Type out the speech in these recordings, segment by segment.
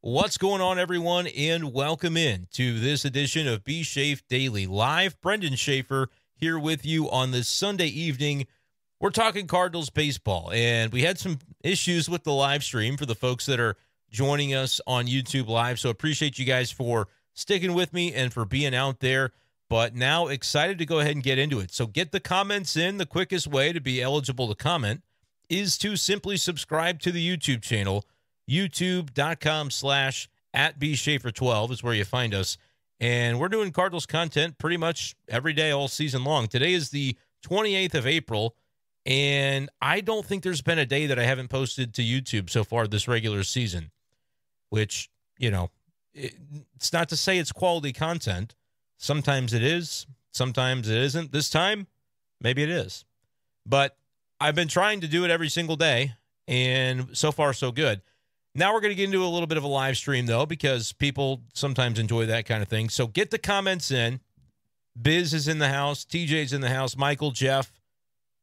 What's going on, everyone, and welcome in to this edition of B-Schaeff Daily Live. Brenden Schaeffer here with you on this Sunday evening. We're talking Cardinals baseball, and we had some issues with the live stream for the folks that are joining us on YouTube Live, so appreciate you guys for sticking with me and for being out there. But now excited to go ahead and get into it. So get the comments in. The quickest way to be eligible to comment is to simply subscribe to the YouTube channel. YouTube.com/@bschaefer12 is where you find us. And we're doing Cardinals content pretty much every day, all season long. Today is the 28th of April, and I don't think there's been a day that I haven't posted to YouTube so far this regular season, which, you know, it's not to say it's quality content. Sometimes it is. Sometimes it isn't. This time, maybe it is. But I've been trying to do it every single day, and so far, so good. Now we're going to get into a little bit of a live stream, though, because people sometimes enjoy that kind of thing. So get the comments in. Biz is in the house. TJ's in the house. Michael, Jeff,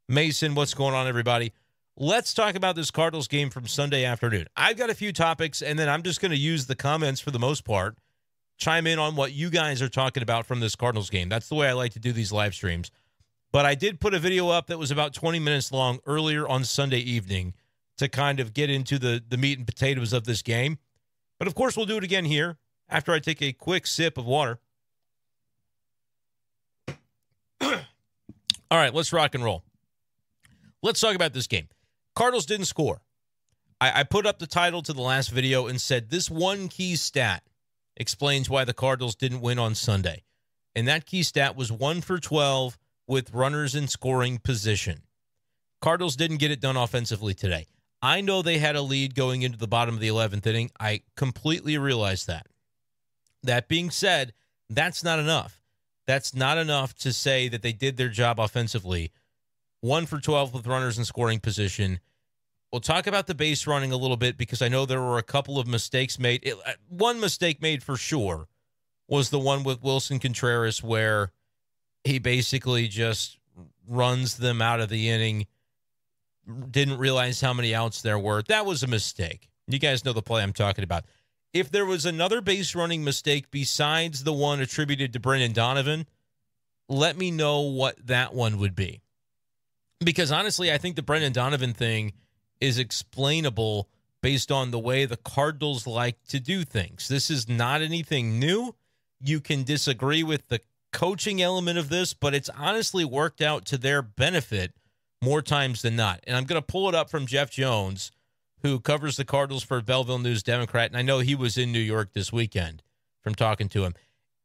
Mason, what's going on, everybody? Let's talk about this Cardinals game from Sunday afternoon. I've got a few topics, and then I'm just going to use the comments for the most part. Chime in on what you guys are talking about from this Cardinals game. That's the way I like to do these live streams. But I did put a video up that was about 20 minutes long earlier on Sunday evening to kind of get into the meat and potatoes of this game. But, of course, we'll do it again here after I take a quick sip of water. All right, let's rock and roll. Let's talk about this game. Cardinals didn't score. I put up the title to the last video and said this one key stat explains why the Cardinals didn't win on Sunday. And that key stat was 1 for 12 with runners in scoring position. Cardinals didn't get it done offensively today. I know they had a lead going into the bottom of the 11th inning. I completely realize that. That being said, that's not enough. That's not enough to say that they did their job offensively. 1 for 12 with runners in scoring position. We'll talk about the base running a little bit because I know there were a couple of mistakes made. One mistake made for sure was the one with Wilson Contreras where he basically just runs them out of the inning. Didn't realize how many outs there were. That was a mistake. You guys know the play I'm talking about. If there was another base running mistake besides the one attributed to Brendan Donovan, let me know what that one would be. Because honestly, I think the Brendan Donovan thing is explainable based on the way the Cardinals like to do things. This is not anything new. You can disagree with the coaching element of this, but it's honestly worked out to their benefit more times than not. And I'm going to pull it up from Jeff Jones, who covers the Cardinals for Belleville News-Democrat, and I know he was in New York this weekend from talking to him.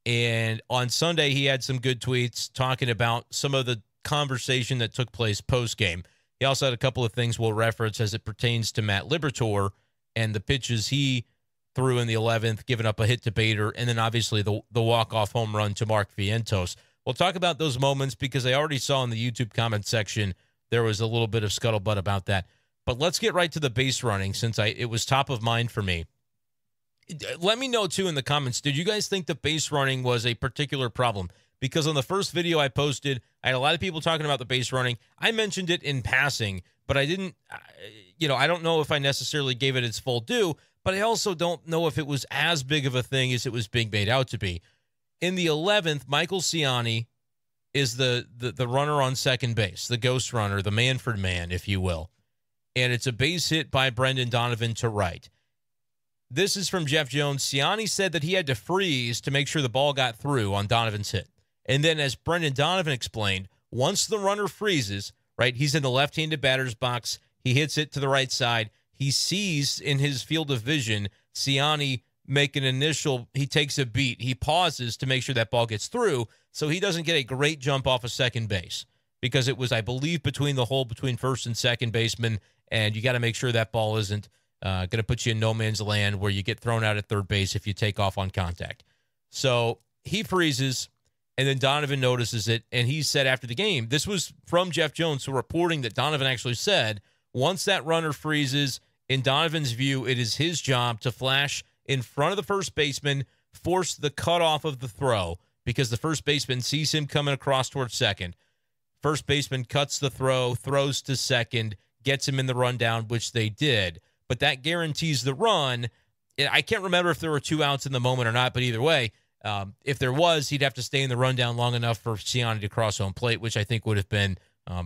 And on Sunday, he had some good tweets talking about some of the conversation that took place post-game. He also had a couple of things we'll reference as it pertains to Matt Liberatore and the pitches he threw in the 11th, giving up a hit to Bader, and then obviously the walk-off home run to Mark Vientos. We'll talk about those moments because I already saw in the YouTube comment section there was a little bit of scuttlebutt about that. But let's get right to the base running since it was top of mind for me. Let me know, too, in the comments, did you guys think the base running was a particular problem? Because on the first video I posted, I had a lot of people talking about the base running. I mentioned it in passing, but I didn't, I don't know if I necessarily gave it its full due, but I also don't know if it was as big of a thing as it was being made out to be. In the 11th, Michael Ciani is the runner on second base, the ghost runner, the Manfred man, if you will. And it's a base hit by Brendan Donovan to right. This is from Jeff Jones. Ciani said that he had to freeze to make sure the ball got through on Donovan's hit. And then as Brendan Donovan explained, once the runner freezes, right, he's in the left-handed batter's box, he hits it to the right side, he sees in his field of vision Ciani make an initial, he takes a beat, he pauses to make sure that ball gets through, so he doesn't get a great jump off of second base because it was, I believe, between the hole between first and second baseman, and you got to make sure that ball isn't going to put you in no man's land where you get thrown out at third base if you take off on contact. So he freezes, and then Donovan notices it, and he said after the game, this was from Jeff Jones, so reporting that Donovan actually said, once that runner freezes, in Donovan's view, it is his job to flash in front of the first baseman, force the cutoff of the throw, because the first baseman sees him coming across towards second. First baseman cuts the throw, throws to second, gets him in the rundown, which they did. But that guarantees the run. I can't remember if there were 2 outs in the moment or not, but either way, if there was, he'd have to stay in the rundown long enough for Ciani to cross home plate, which I think would have been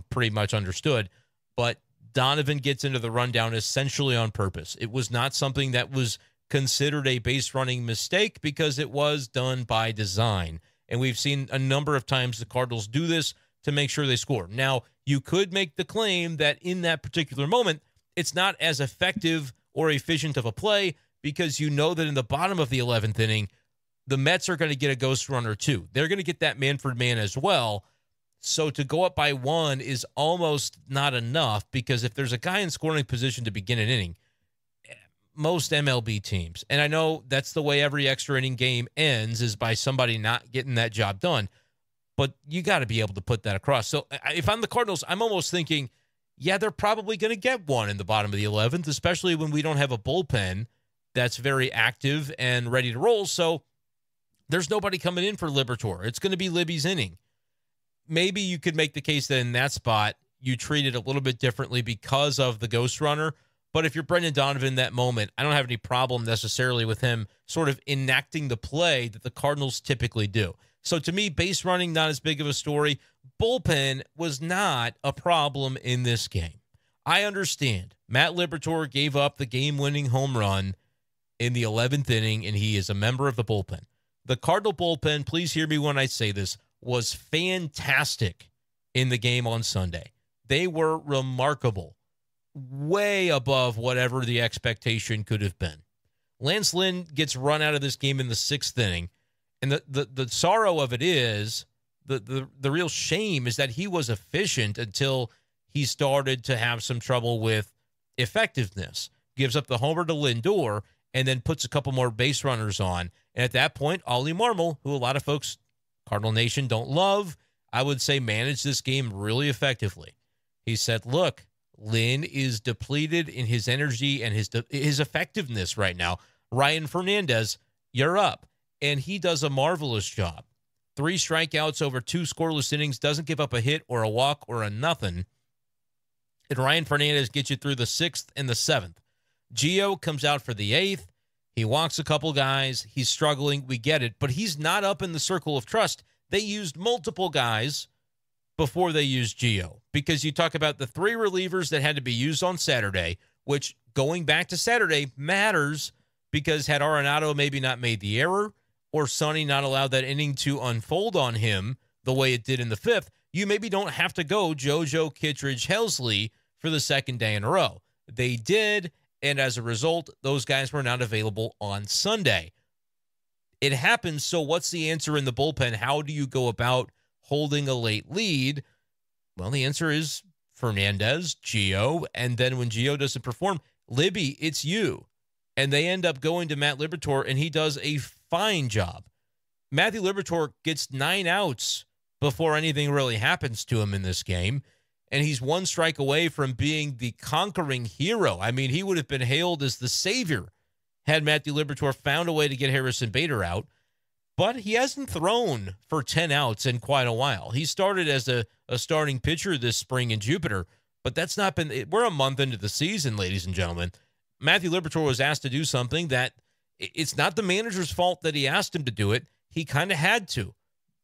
pretty much understood. But Donovan gets into the rundown essentially on purpose. It was not something that was considered a base running mistake because it was done by design. And we've seen a number of times the Cardinals do this to make sure they score. Now, you could make the claim that in that particular moment, it's not as effective or efficient of a play because you know that in the bottom of the 11th inning, the Mets are going to get a ghost runner too. They're going to get that Manfred man as well. So to go up by 1 is almost not enough because if there's a guy in scoring position to begin an inning, most MLB teams, and I know that's the way every extra inning game ends is by somebody not getting that job done, but you got to be able to put that across. So if I'm the Cardinals, I'm almost thinking, yeah, they're probably going to get 1 in the bottom of the 11th, especially when we don't have a bullpen that's very active and ready to roll. So there's nobody coming in for Liberatore. It's going to be Libby's inning. Maybe you could make the case that in that spot, you treat it a little bit differently because of the ghost runner. But if you're Brendan Donovan in that moment, I don't have any problem necessarily with him sort of enacting the play that the Cardinals typically do. So to me, base running, not as big of a story. Bullpen was not a problem in this game. I understand. Matt Liberatore gave up the game-winning home run in the 11th inning, and he is a member of the bullpen. The Cardinal bullpen, please hear me when I say this, was fantastic in the game on Sunday. They were remarkable, way above whatever the expectation could have been. Lance Lynn gets run out of this game in the 6th inning, and the sorrow of it is, the real shame is that he was efficient until he started to have some trouble with effectiveness. Gives up the homer to Lindor, and then puts a couple more base runners on. And at that point, Ollie Marmol, who a lot of folks, Cardinal Nation, don't love, I would say managed this game really effectively. He said, look, Lynn is depleted in his energy and his effectiveness right now. Ryan Fernandez, you're up. And he does a marvelous job. 3 strikeouts over 2 scoreless innings, doesn't give up a hit or a walk or a nothing. And Ryan Fernandez gets you through the 6th and the 7th. Gio comes out for the 8th. He walks a couple guys. He's struggling. We get it. But he's not up in the circle of trust. They used multiple guys before they used Gio. Because you talk about the 3 relievers that had to be used on Saturday, which going back to Saturday matters because had Arenado maybe not made the error or Sonny not allowed that inning to unfold on him the way it did in the 5th, you maybe don't have to go JoJo, Kittredge, Helsley for the 2nd day in a row. They did, and as a result, those guys were not available on Sunday. It happens, so what's the answer in the bullpen? How do you go about holding a late lead? Well, the answer is Fernandez, Gio, and then when Gio doesn't perform, Libby, it's you. And they end up going to Matt Liberatore, and he does a fine job. Matthew Liberatore gets 9 outs before anything really happens to him in this game, and he's 1 strike away from being the conquering hero. I mean, he would have been hailed as the savior had Matthew Liberatore found a way to get Harrison Bader out, but he hasn't thrown for 10 outs in quite a while. He started as a starting pitcher this spring in Jupiter, but that's not been – we're a month into the season, ladies and gentlemen. Matthew Liberatore was asked to do something that it's not the manager's fault that he asked him to do it. He kind of had to.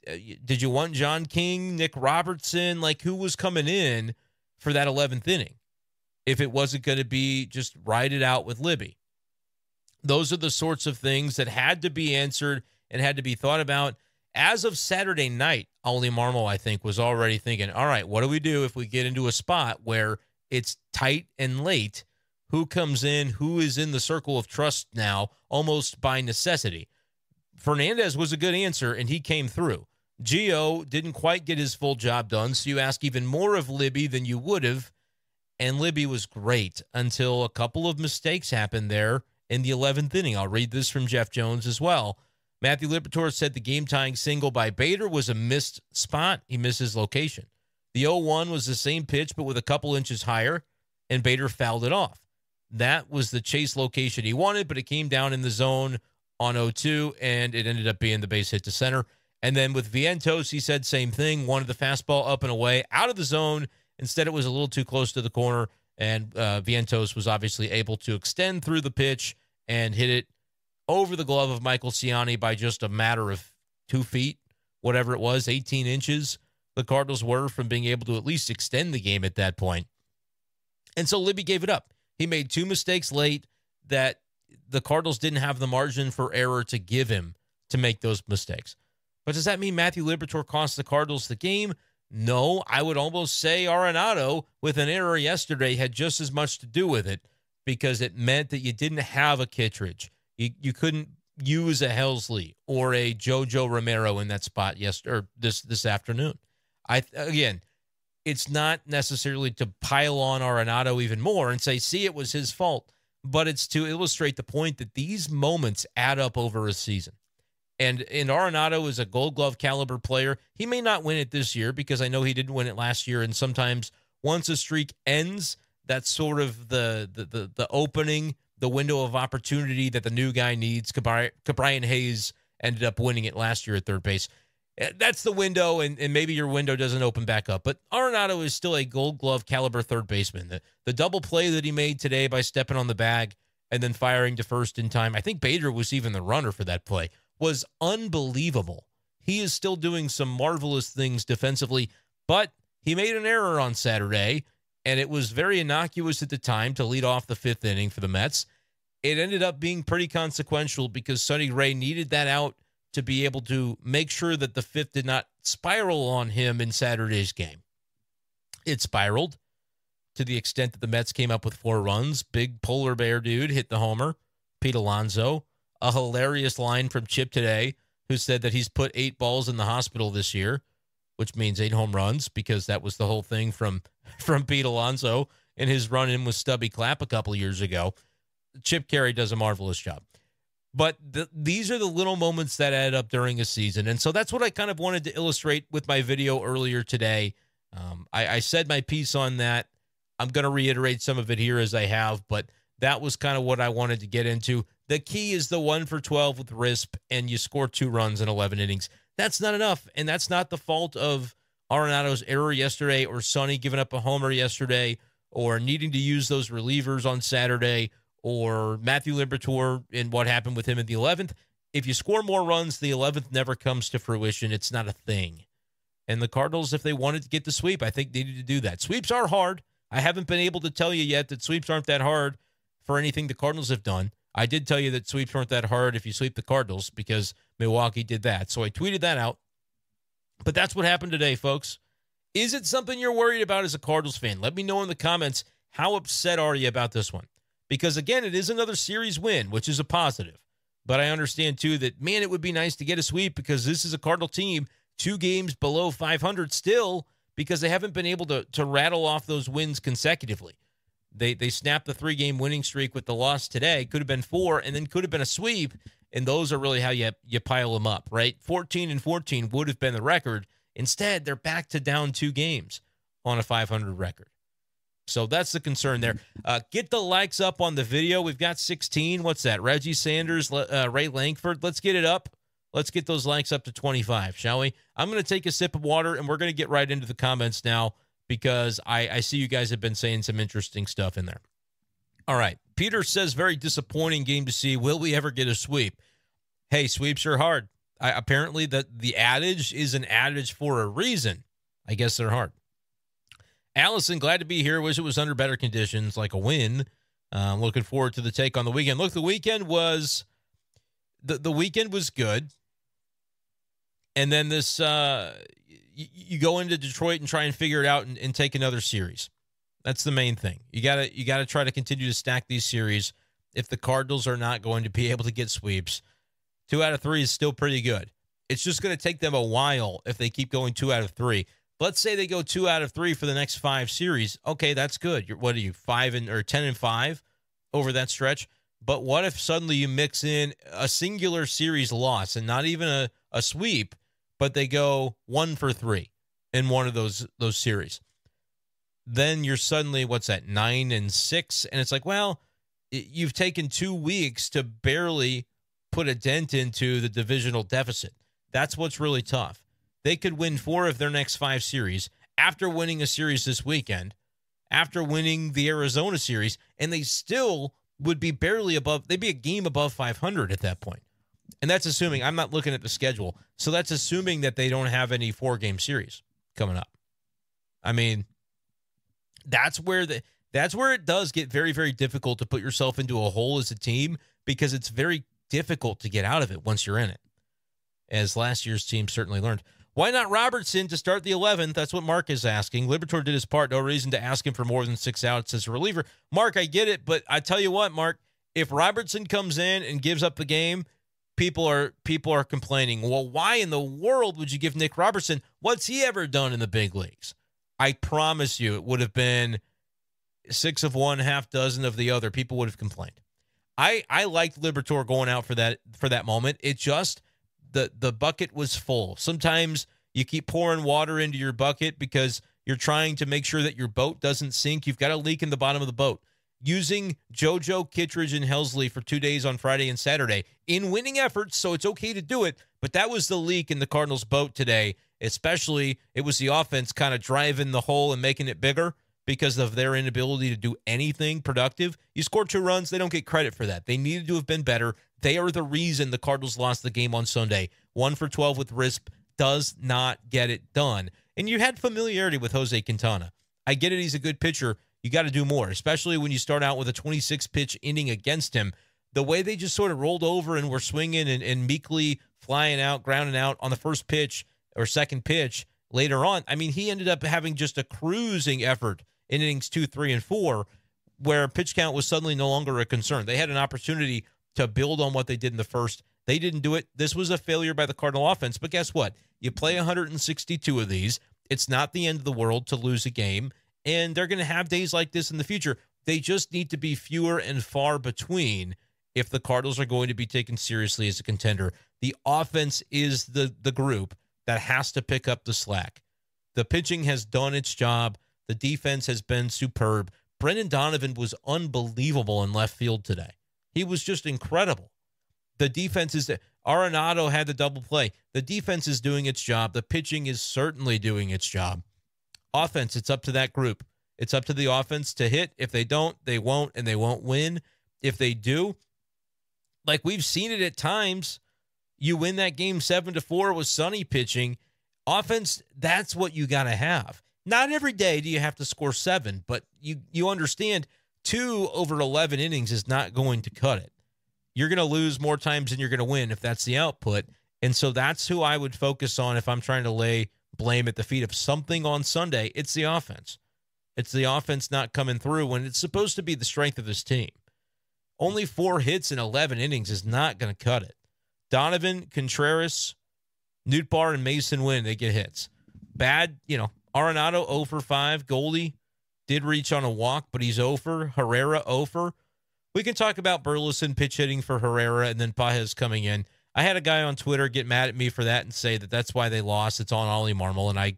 Did you want John King, Nick Robertson? Like, who was coming in for that 11th inning if it wasn't going to be just ride it out with Libby? Those are the sorts of things that had to be answered and had to be thought about. As of Saturday night, Ollie Marmol, I think, was already thinking, all right, what do we do if we get into a spot where it's tight and late? Who comes in? Who is in the circle of trust now, almost by necessity? Fernandez was a good answer, and he came through. Gio didn't quite get his full job done, so you ask even more of Libby than you would have, and Libby was great until a couple of mistakes happened there in the 11th inning. I'll read this from Jeff Jones as well. Matthew Liberatore said the game-tying single by Bader was a missed spot. He missed his location. The 0-1 was the same pitch, but with a couple inches higher, and Bader fouled it off. That was the chase location he wanted, but it came down in the zone on 0-2, and it ended up being the base hit to center. And then with Vientos, he said same thing, wanted the fastball up and away, out of the zone. Instead, it was a little too close to the corner, and Vientos was obviously able to extend through the pitch and hit it over the glove of Michael Ciani by just a matter of 2 feet, whatever it was, 18 inches. The Cardinals were from being able to at least extend the game at that point. And so Libby gave it up. He made 2 mistakes late that the Cardinals didn't have the margin for error to give him to make those mistakes. But does that mean Matthew Liberatore cost the Cardinals the game? No, I would almost say Arenado, with an error yesterday, had just as much to do with it because it meant that you didn't have a Kittredge. You couldn't use a Helsley or a JoJo Romero in that spot this afternoon. Again, it's not necessarily to pile on Arenado even more and say, see, it was his fault, but it's to illustrate the point that these moments add up over a season. And Arenado is a Gold Glove caliber player. He may not win it this year because I know he didn't win it last year. And sometimes once a streak ends, that's sort of the opening, the window of opportunity that the new guy needs. Cabrian Hayes ended up winning it last year at third base. That's the window, and maybe your window doesn't open back up. But Arenado is still a Gold Glove caliber third baseman. The double play that he made today by stepping on the bag and then firing to first in time, I think Bader was even the runner for that play, was unbelievable. He is still doing some marvelous things defensively, but he made an error on Saturday, and it was very innocuous at the time to lead off the 5th inning for the Mets. It ended up being pretty consequential because Sonny Gray needed that out to be able to make sure that the 5th did not spiral on him in Saturday's game. It spiraled to the extent that the Mets came up with 4 runs. Big polar bear dude hit the homer, Pete Alonso. A hilarious line from Chip today, who said that he's put 8 balls in the hospital this year, which means 8 home runs, because that was the whole thing from Pete Alonso in his run-in with Stubby Clapp a couple of years ago. Chip Caray does a marvelous job. But these are the little moments that add up during a season. And so that's what I kind of wanted to illustrate with my video earlier today. I said my piece on that. I'm going to reiterate some of it here as I have, but that was kind of what I wanted to get into. The key is the 1 for 12 with RISP, and you score 2 runs in 11 innings. That's not enough, and that's not the fault of Arenado's error yesterday or Sonny giving up a homer yesterday or needing to use those relievers on Saturday or Matthew Liberatore and what happened with him in the 11th. If you score more runs, the 11th never comes to fruition. It's not a thing. And the Cardinals, if they wanted to get the sweep, I think needed to do that. Sweeps are hard. I haven't been able to tell you yet that sweeps aren't that hard for anything the Cardinals have done. I did tell you that sweeps weren't that hard if you sweep the Cardinals because Milwaukee did that. So I tweeted that out. But that's what happened today, folks. Is it something you're worried about as a Cardinals fan? Let me know in the comments, how upset are you about this one? Because, again, it is another series win, which is a positive. But I understand, too, that, man, it would be nice to get a sweep because this is a Cardinal team 2 games below 500 still because they haven't been able to rattle off those wins consecutively. They snapped the 3-game winning streak with the loss today. Could have been 4 and then could have been a sweep, and those are really how you pile them up, right? 14-14 would have been the record. Instead, they're back to down 2 games on a 500 record. So that's the concern there. Get the likes up on the video. We've got 16. What's that? Reggie Sanders, Ray Langford. Let's get it up. Let's get those likes up to 25, shall we? I'm going to take a sip of water, and we're going to get right into the comments now because I see you guys have been saying some interesting stuff in there. All right. Peter says, very disappointing game to see. Will we ever get a sweep? Hey, sweeps are hard. Apparently, the adage is an adage for a reason. I guess they're hard. Allison, glad to be here. Wish it was under better conditions, like a win. Looking forward to the take on the weekend. Look, the weekend was the weekend was good. And then this, you go into Detroit and try and figure it out and take another series. That's the main thing. You gotta try to continue to stack these series. If the Cardinals are not going to be able to get sweeps, 2 out of 3 is still pretty good. It's just going to take them a while if they keep going 2 out of 3. Let's say they go 2 out of 3 for the next 5 series. Okay, that's good. What are you, 10-5 over that stretch? But what if suddenly you mix in a singular series loss and not even a sweep, but they go 1 for 3 in one of those series? Then you're suddenly, 9-6? And it's like, well, you've taken 2 weeks to barely put a dent into the divisional deficit. That's what's really tough. They could win 4 of their next 5 series after winning a series this weekend, after winning the Arizona series, and they still would be barely above, they'd be a game above 500 at that point. And that's assuming, I'm not looking at the schedule, so that's assuming that they don't have any 4-game series coming up. I mean, that's where it does get very, very difficult to put yourself into a hole as a team, because it's very difficult to get out of it once you're in it, as last year's team certainly learned. Why not Robertson to start the 11th? That's what Mark is asking. Liberatore did his part. No reason to ask him for more than 6 outs as a reliever. Mark, I get it, but I tell you what, Mark, if Robertson comes in and gives up the game, people are complaining. Well, why in the world would you give Nick Robertson? What's he ever done in the big leagues? I promise you it would have been 6 of one, half dozen of the other. People would have complained. I liked Liberatore going out for that moment. It just, the bucket was full. Sometimes you keep pouring water into your bucket because you're trying to make sure that your boat doesn't sink. You've got a leak in the bottom of the boat. Using JoJo, Kittredge, and Helsley for 2 days on Friday and Saturday in winning efforts, so it's okay to do it, but that was the leak in the Cardinals' boat today. Especially, it was the offense kind of driving the hole and making it bigger because of their inability to do anything productive. You scored 2 runs, they don't get credit for that. They needed to have been better. They are the reason the Cardinals lost the game on Sunday. 1 for 12 with RISP does not get it done. And you had familiarity with Jose Quintana. I get it, he's a good pitcher. You got to do more, especially when you start out with a 26-pitch inning against him. The way they just sort of rolled over and were swinging and meekly flying out, grounding out on the first pitch or second pitch later on. I mean, he ended up having just a cruising effort in innings 2, 3, and 4, where pitch count was suddenly no longer a concern. They had an opportunity to build on what they did in the first. They didn't do it. This was a failure by the Cardinal offense. But guess what? You play 162 of these. It's not the end of the world to lose a game. And they're going to have days like this in the future. They just need to be fewer and far between if the Cardinals are going to be taken seriously as a contender. The offense is the group that has to pick up the slack. The pitching has done its job. The defense has been superb. Brendan Donovan was unbelievable in left field today. He was just incredible. The defense is Arenado had the double play. The defense is doing its job. The pitching is certainly doing its job. Offense, it's up to that group. It's up to the offense to hit. If they don't, they won't, and they won't win. If they do, like we've seen it at times, you win that game 7-4 with Sonny pitching. Offense, that's what you got to have. Not every day do you have to score 7, but you understand 2 over 11 innings is not going to cut it. You're going to lose more times than you're going to win if that's the output. And so that's who I would focus on if I'm trying to lay blame at the feet of something on Sunday. It's the offense. It's the offense not coming through when it's supposed to be the strength of this team. Only 4 hits in 11 innings is not going to cut it. Donovan, Contreras, Nootbaar, and Mason Wynn, they get hits. Bad, Arenado 0 for 5. Goldie did reach on a walk, but he's 0 for. Herrera 0 for. We can talk about Burleson pitch hitting for Herrera and then Pages coming in. I had a guy on Twitter get mad at me for that and say that that's why they lost. It's on Ollie Marmol, and I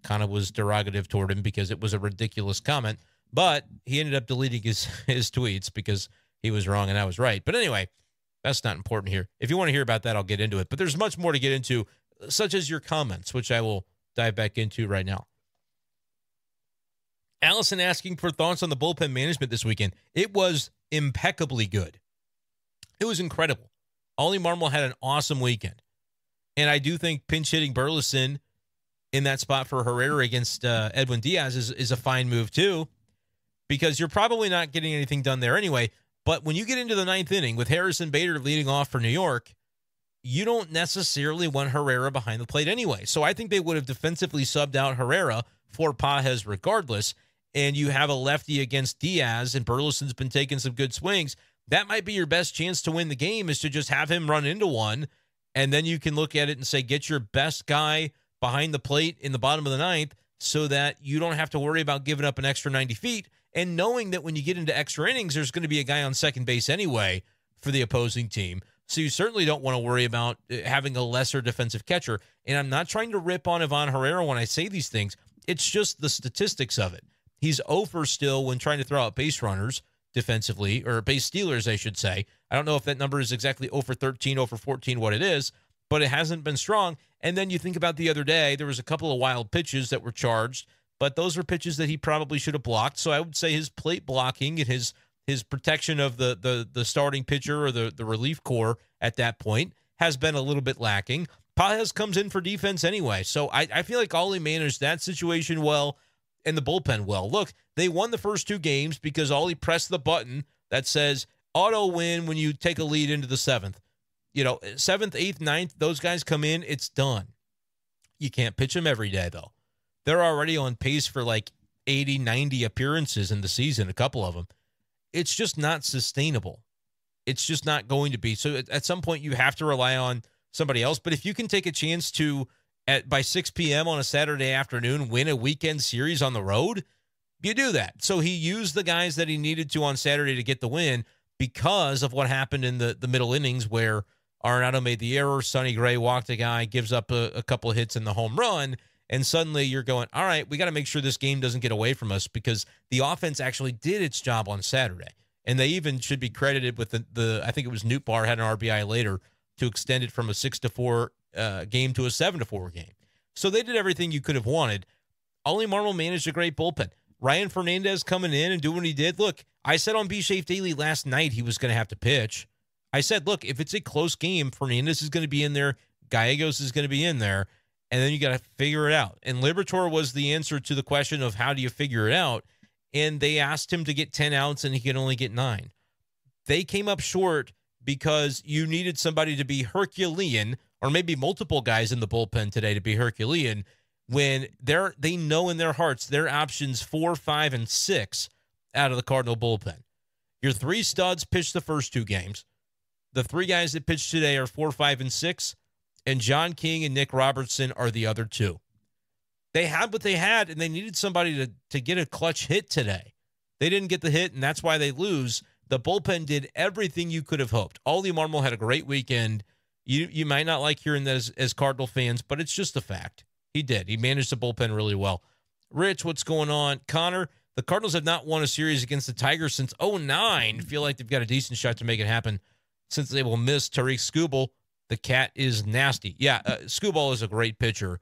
kind of was derogative toward him because it was a ridiculous comment. But he ended up deleting his tweets because he was wrong and I was right. But anyway, that's not important here. If you want to hear about that, I'll get into it. But there's much more to get into, such as your comments, which I will dive back into right now. Allison asking for thoughts on the bullpen management this weekend. It was impeccably good. It was incredible. Ollie Marmol had an awesome weekend. And I do think pinch hitting Burleson in that spot for Herrera against Edwin Diaz is a fine move too, because you're probably not getting anything done there anyway. But when you get into the 9th inning with Harrison Bader leading off for New York, you don't necessarily want Herrera behind the plate anyway. So I think they would have defensively subbed out Herrera for Pages regardless. And you have a lefty against Diaz, and Burleson's been taking some good swings. That might be your best chance to win the game, is to just have him run into one, and then you can look at it and say, get your best guy behind the plate in the bottom of the 9th so that you don't have to worry about giving up an extra 90 feet, and knowing that when you get into extra innings, there's going to be a guy on second base anyway for the opposing team. So you certainly don't want to worry about having a lesser defensive catcher. And I'm not trying to rip on Ivan Herrera when I say these things. It's just the statistics of it. He's 0 for still when trying to throw out base runners defensively, or base stealers, I should say. I don't know if that number is exactly 0 for 13, 0 for 14, what it is, but it hasn't been strong. And then you think about the other day, there was a couple of wild pitches that were charged, but those were pitches that he probably should have blocked. So I would say his plate blocking and his his protection of the starting pitcher or the relief corps at that point has been a little bit lacking. Pages comes in for defense anyway. So I feel like Ollie managed that situation well and the bullpen well. Look, they won the first 2 games because Ollie pressed the button that says auto win when you take a lead into the 7th. 7th, 8th, 9th, those guys come in, it's done. You can't pitch them every day, though. They're already on pace for like 80, 90 appearances in the season, a couple of them. It's just not sustainable. It's just not going to be. So at some point, you have to rely on somebody else. But if you can take a chance to, by 6 p.m. on a Saturday afternoon, win a weekend series on the road, you do that. So he used the guys that he needed to on Saturday to get the win because of what happened in the middle innings where Arenado made the error, Sonny Gray walked a guy, gives up a couple of hits in the home run, and suddenly you're going, all right, we got to make sure this game doesn't get away from us because the offense actually did its job on Saturday. And they even should be credited with the I think it was Nootbaar had an RBI later to extend it from a 6-4 game to a 7-4 game. So they did everything you could have wanted. Ollie Marmol managed a great bullpen. Ryan Fernandez coming in and doing what he did. Look, I said on B-Schaeff Daily last night he was going to have to pitch. I said, look, if it's a close game, Fernandez is going to be in there, Gallegos is going to be in there, and then you got to figure it out. And Liberatore was the answer to the question of how do you figure it out, and they asked him to get 10 outs, and he could only get 9. They came up short because you needed somebody to be Herculean, or maybe multiple guys in the bullpen today to be Herculean, when they know in their hearts their options 4, 5, and 6 out of the Cardinal bullpen. Your 3 studs pitched the first 2 games. The 3 guys that pitched today are 4, 5, and 6, and John King and Nick Robertson are the other 2. They had what they had, and they needed somebody to get a clutch hit today. They didn't get the hit, and that's why they lose. The bullpen did everything you could have hoped. Ollie Marmol had a great weekend. You might not like hearing that as Cardinal fans, but it's just a fact. He did. He managed the bullpen really well. Rich, what's going on? Connor, the Cardinals have not won a series against the Tigers since 2009. Feel like they've got a decent shot to make it happen since they will miss Tariq Skubal. The cat is nasty. Yeah, Skubal is a great pitcher.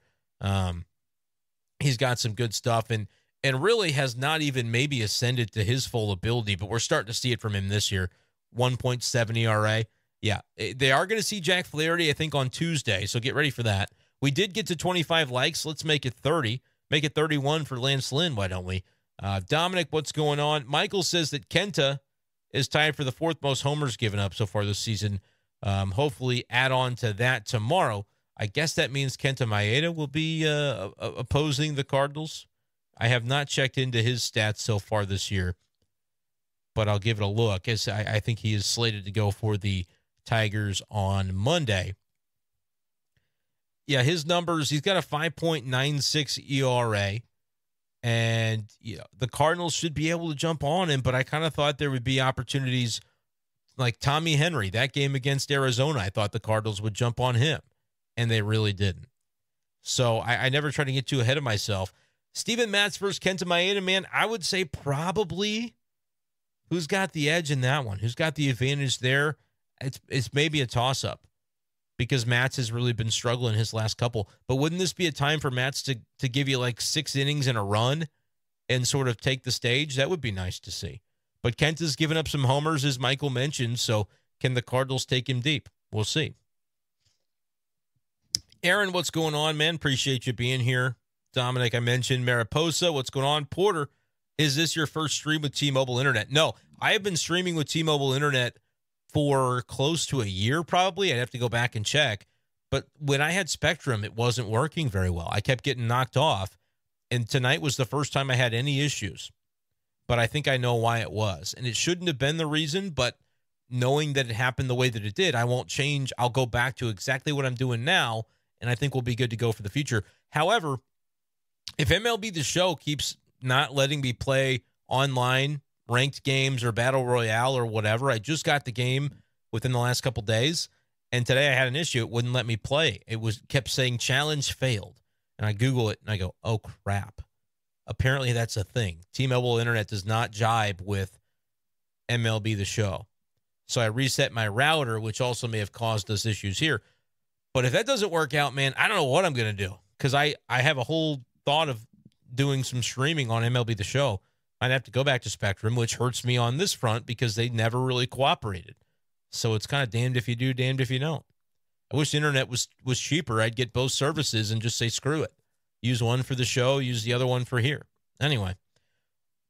He's got some good stuff and really has not even maybe ascended to his full ability, but we're starting to see it from him this year. 1.7 ERA. Yeah, they are going to see Jack Flaherty, I think, on Tuesday, so get ready for that. We did get to 25 likes. Let's make it 30. Make it 31 for Lance Lynn, why don't we? Dominic, what's going on? Michael says that Kenta is tied for the 4th most homers given up so far this season. Hopefully add on to that tomorrow. I guess that means Kenta Maeda will be opposing the Cardinals. I have not checked into his stats so far this year, but I'll give it a look as I think he is slated to go for the Tigers on Monday. Yeah, his numbers, he's got a 5.96 ERA, and the Cardinals should be able to jump on him, but I kind of thought there would be opportunities like Tommy Henry, that game against Arizona. I thought the Cardinals would jump on him, and they really didn't. So I never try to get too ahead of myself. Steven Matz versus Kenta Maeda, man, I would say probably who's got the edge in that one? Who's got the advantage there? It's maybe a toss-up because Matz has really been struggling his last couple. But wouldn't this be a time for Matz to give you like 6 innings and a run and sort of take the stage? That would be nice to see. But Kenta's given up some homers, as Michael mentioned, so can the Cardinals take him deep? We'll see. Aaron, what's going on, man? Appreciate you being here. Dominic, I mentioned. Mariposa, what's going on? Porter, is this your first stream with T-Mobile Internet? No, I have been streaming with T-Mobile Internet for close to a year probably. I'd have to go back and check. But when I had Spectrum, it wasn't working very well. I kept getting knocked off, and tonight was the first time I had any issues. But I think I know why it was. And it shouldn't have been the reason, but knowing that it happened the way that it did, I won't change. I'll go back to exactly what I'm doing now, and I think we'll be good to go for the future. However, if MLB The Show keeps not letting me play online ranked games or Battle Royale or whatever, I just got the game within the last couple days, and today I had an issue. It wouldn't let me play. It kept saying challenge failed. And I Google it, and I go, oh, crap. Apparently that's a thing. T-Mobile Internet does not jibe with MLB The Show. So I reset my router, which also may have caused us issues here. But if that doesn't work out, man, I don't know what I'm going to do because I have a whole thought of doing some streaming on MLB The Show. I'd have to go back to Spectrum, which hurts me on this front because they never really cooperated. So it's kind of damned if you do, damned if you don't. I wish the internet was cheaper. I'd get both services and just say, screw it. Use one for the show, use the other one for here. Anyway,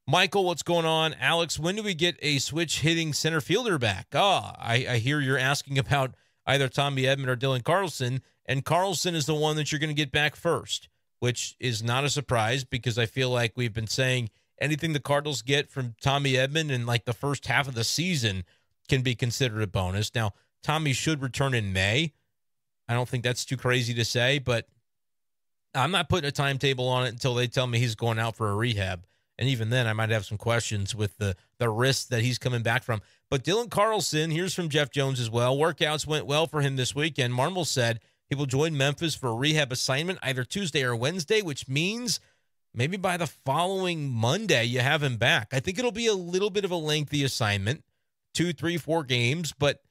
Michael, what's going on? Alex, when do we get a switch hitting center fielder back? I hear you're asking about either Tommy Edman or Dylan Carlson, and Carlson is the one that you're going to get back first, which is not a surprise because I feel like we've been saying anything the Cardinals get from Tommy Edman in like the first half of the season can be considered a bonus. Now, Tommy should return in May. I don't think that's too crazy to say, but I'm not putting a timetable on it until they tell me he's going out for a rehab. And even then, I might have some questions with the risk that he's coming back from. But Dylan Carlson, here's from Jeff Jones as well. Workouts went well for him this weekend. Marmol said he will join Memphis for a rehab assignment either Tuesday or Wednesday, which means maybe by the following Monday you have him back. I think it'll be a little bit of a lengthy assignment, 2, 3, 4 games. But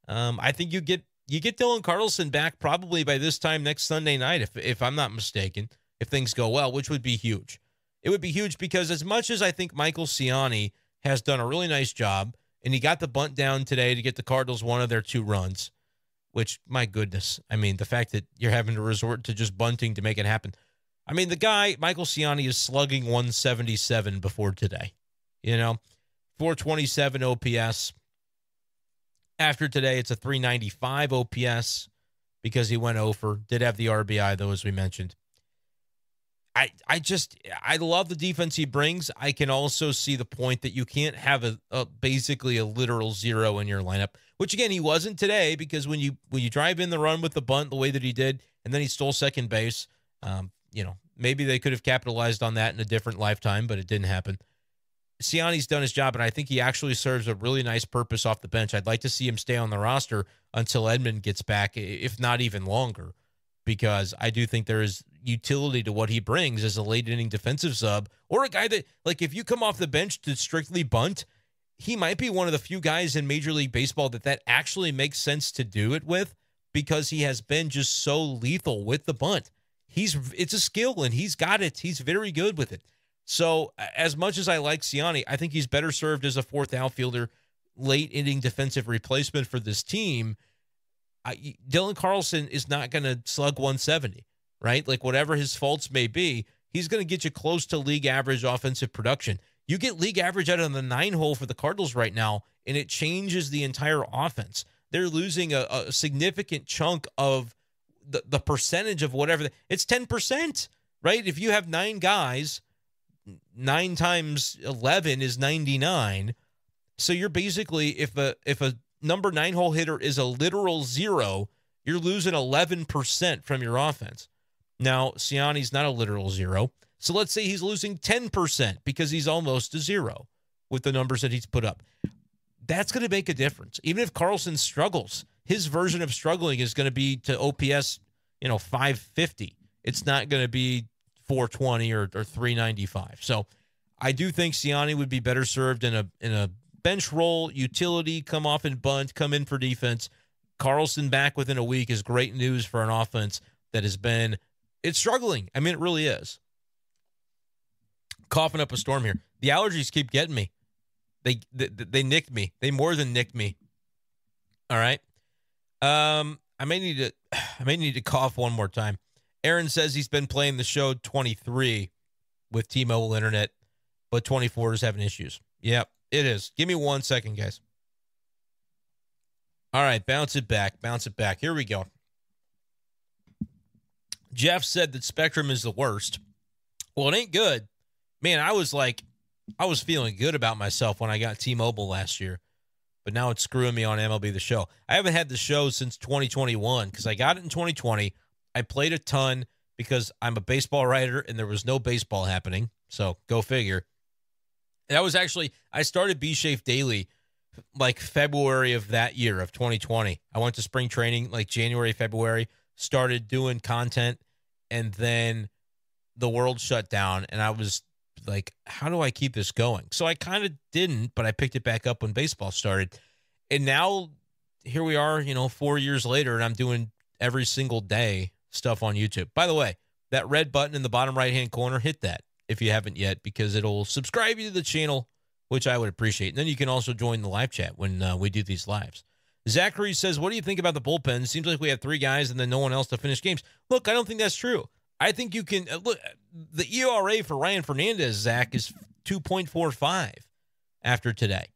I think you get Dylan Carlson back probably by this time next Sunday night, if I'm not mistaken, if things go well, which would be huge. It would be huge because as much as I think Michael Ciani has done a really nice job, and he got the bunt down today to get the Cardinals one of their 2 runs, which, my goodness, I mean, the fact that you're having to resort to just bunting to make it happen. I mean, the guy, Michael Ciani, is slugging 177 before today. 427 OPS. After today, it's a 395 OPS because he went over. Did have the RBI, though, as we mentioned. I love the defense he brings. I can also see the point that you can't have basically a literal zero in your lineup, which again, he wasn't today because when you drive in the run with the bunt the way that he did, and then he stole second base, maybe they could have capitalized on that in a different lifetime, but it didn't happen. Ciani's done his job, and I think he actually serves a really nice purpose off the bench. I'd like to see him stay on the roster until Edman gets back, if not even longer, because I do think there is utility to what he brings as a late inning defensive sub or a guy that, like, if you come off the bench to strictly bunt, he might be one of the few guys in Major League Baseball that actually makes sense to do it with because he has been just so lethal with the bunt. It's a skill and he's got it. He's very good with it. So as much as I like Ciani, I think he's better served as a 4th outfielder, late inning defensive replacement for this team. Dylan Carlson is not going to slug 170, right? Like whatever his faults may be, he's going to get you close to league average offensive production. You get league average out of the 9-hole for the Cardinals right now, and it changes the entire offense. They're losing a significant chunk of the percentage of whatever. It's 10%, right? If you have 9 guys, 9 times 11 is 99. So you're basically, if a number 9-hole hitter is a literal zero, you're losing 11% from your offense. Now, Ciani's not a literal zero. So let's say he's losing 10% because he's almost a zero with the numbers that he's put up. That's going to make a difference. Even if Carlson struggles, his version of struggling is going to be to OPS, 550. It's not going to be 420 or 395. So I do think Ciani would be better served in a bench role, utility, come off and bunt, come in for defense. Carlson back within a week is great news for an offense that it's struggling. I mean, it really is. Coughing up a storm here. The allergies keep getting me. They nicked me. They more than nicked me. All right. I may need to cough one more time. Aaron says he's been playing the show 23 with T-Mobile Internet, but 24 is having issues. Yep, it is. Give me 1 second, guys. All right, bounce it back. Here we go. Jeff said that Spectrum is the worst. Well, it ain't good. Man, I was feeling good about myself when I got T-Mobile last year, but now it's screwing me on MLB The Show. I haven't had the show since 2021 because I got it in 2020. I played a ton because I'm a baseball writer and there was no baseball happening, so go figure. I started b-schaeff Daily like February of that year of 2020. I went to spring training like January, February, started doing content, and then the world shut down, and I was like, how do I keep this going? So I kind of didn't, but I picked it back up when baseball started. And now here we are, 4 years later, and I'm doing every single day stuff on YouTube. By the way, that red button in the bottom right-hand corner, hit that. if you haven't yet, because it'll subscribe you to the channel, which I would appreciate. And then you can also join the live chat when we do these lives. Zachary says, what do you think about the bullpen? It seems like we have 3 guys and then no one else to finish games. Look, I don't think that's true. I think you can look. The ERA for Ryan Fernandez, Zach, is 2.45 after today.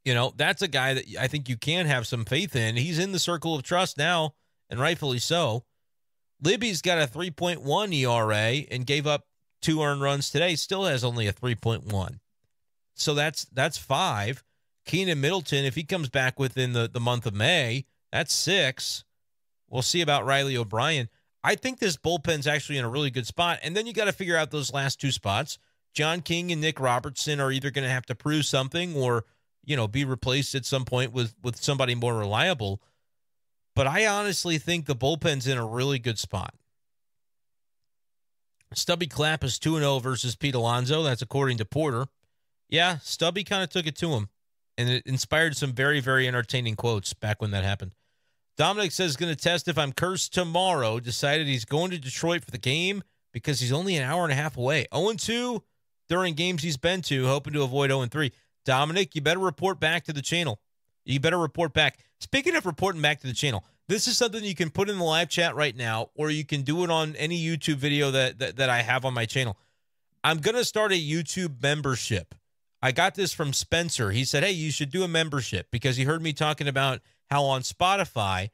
You know, that's a guy that I think you can have some faith in. He's in the circle of trust now, and rightfully so. Libby's got a 3.1 ERA and gave up 2 earned runs today. Still has only a 3.1. So that's 5. Keenan Middleton, if he comes back within the month of May, that's 6. We'll see about Riley O'Brien. I think this bullpen's actually in a really good spot. And then you got to figure out those last 2 spots. John King and Nick Robertson are either going to have to prove something or, you know, be replaced at some point with somebody more reliable. But I honestly think the bullpen's in a really good spot. Stubby Clapp is 2-0 versus Pete Alonso. That's according to Porter. Yeah, Stubby kind of took it to him. And it inspired some very, very entertaining quotes back when that happened. Dominic says, going to test if I'm cursed tomorrow. Decided he's going to Detroit for the game because he's only an hour and a half away. 0-2 during games he's been to, hoping to avoid 0-3. Dominic, you better report back to the channel. You better report back. Speaking of reporting back to the channel, this is something you can put in the live chat right now, or you can do it on any YouTube video that I have on my channel. I'm going to start a YouTube membership. I got this from Spencer. He said, hey, you should do a membership because he heard me talking about how on Spotify,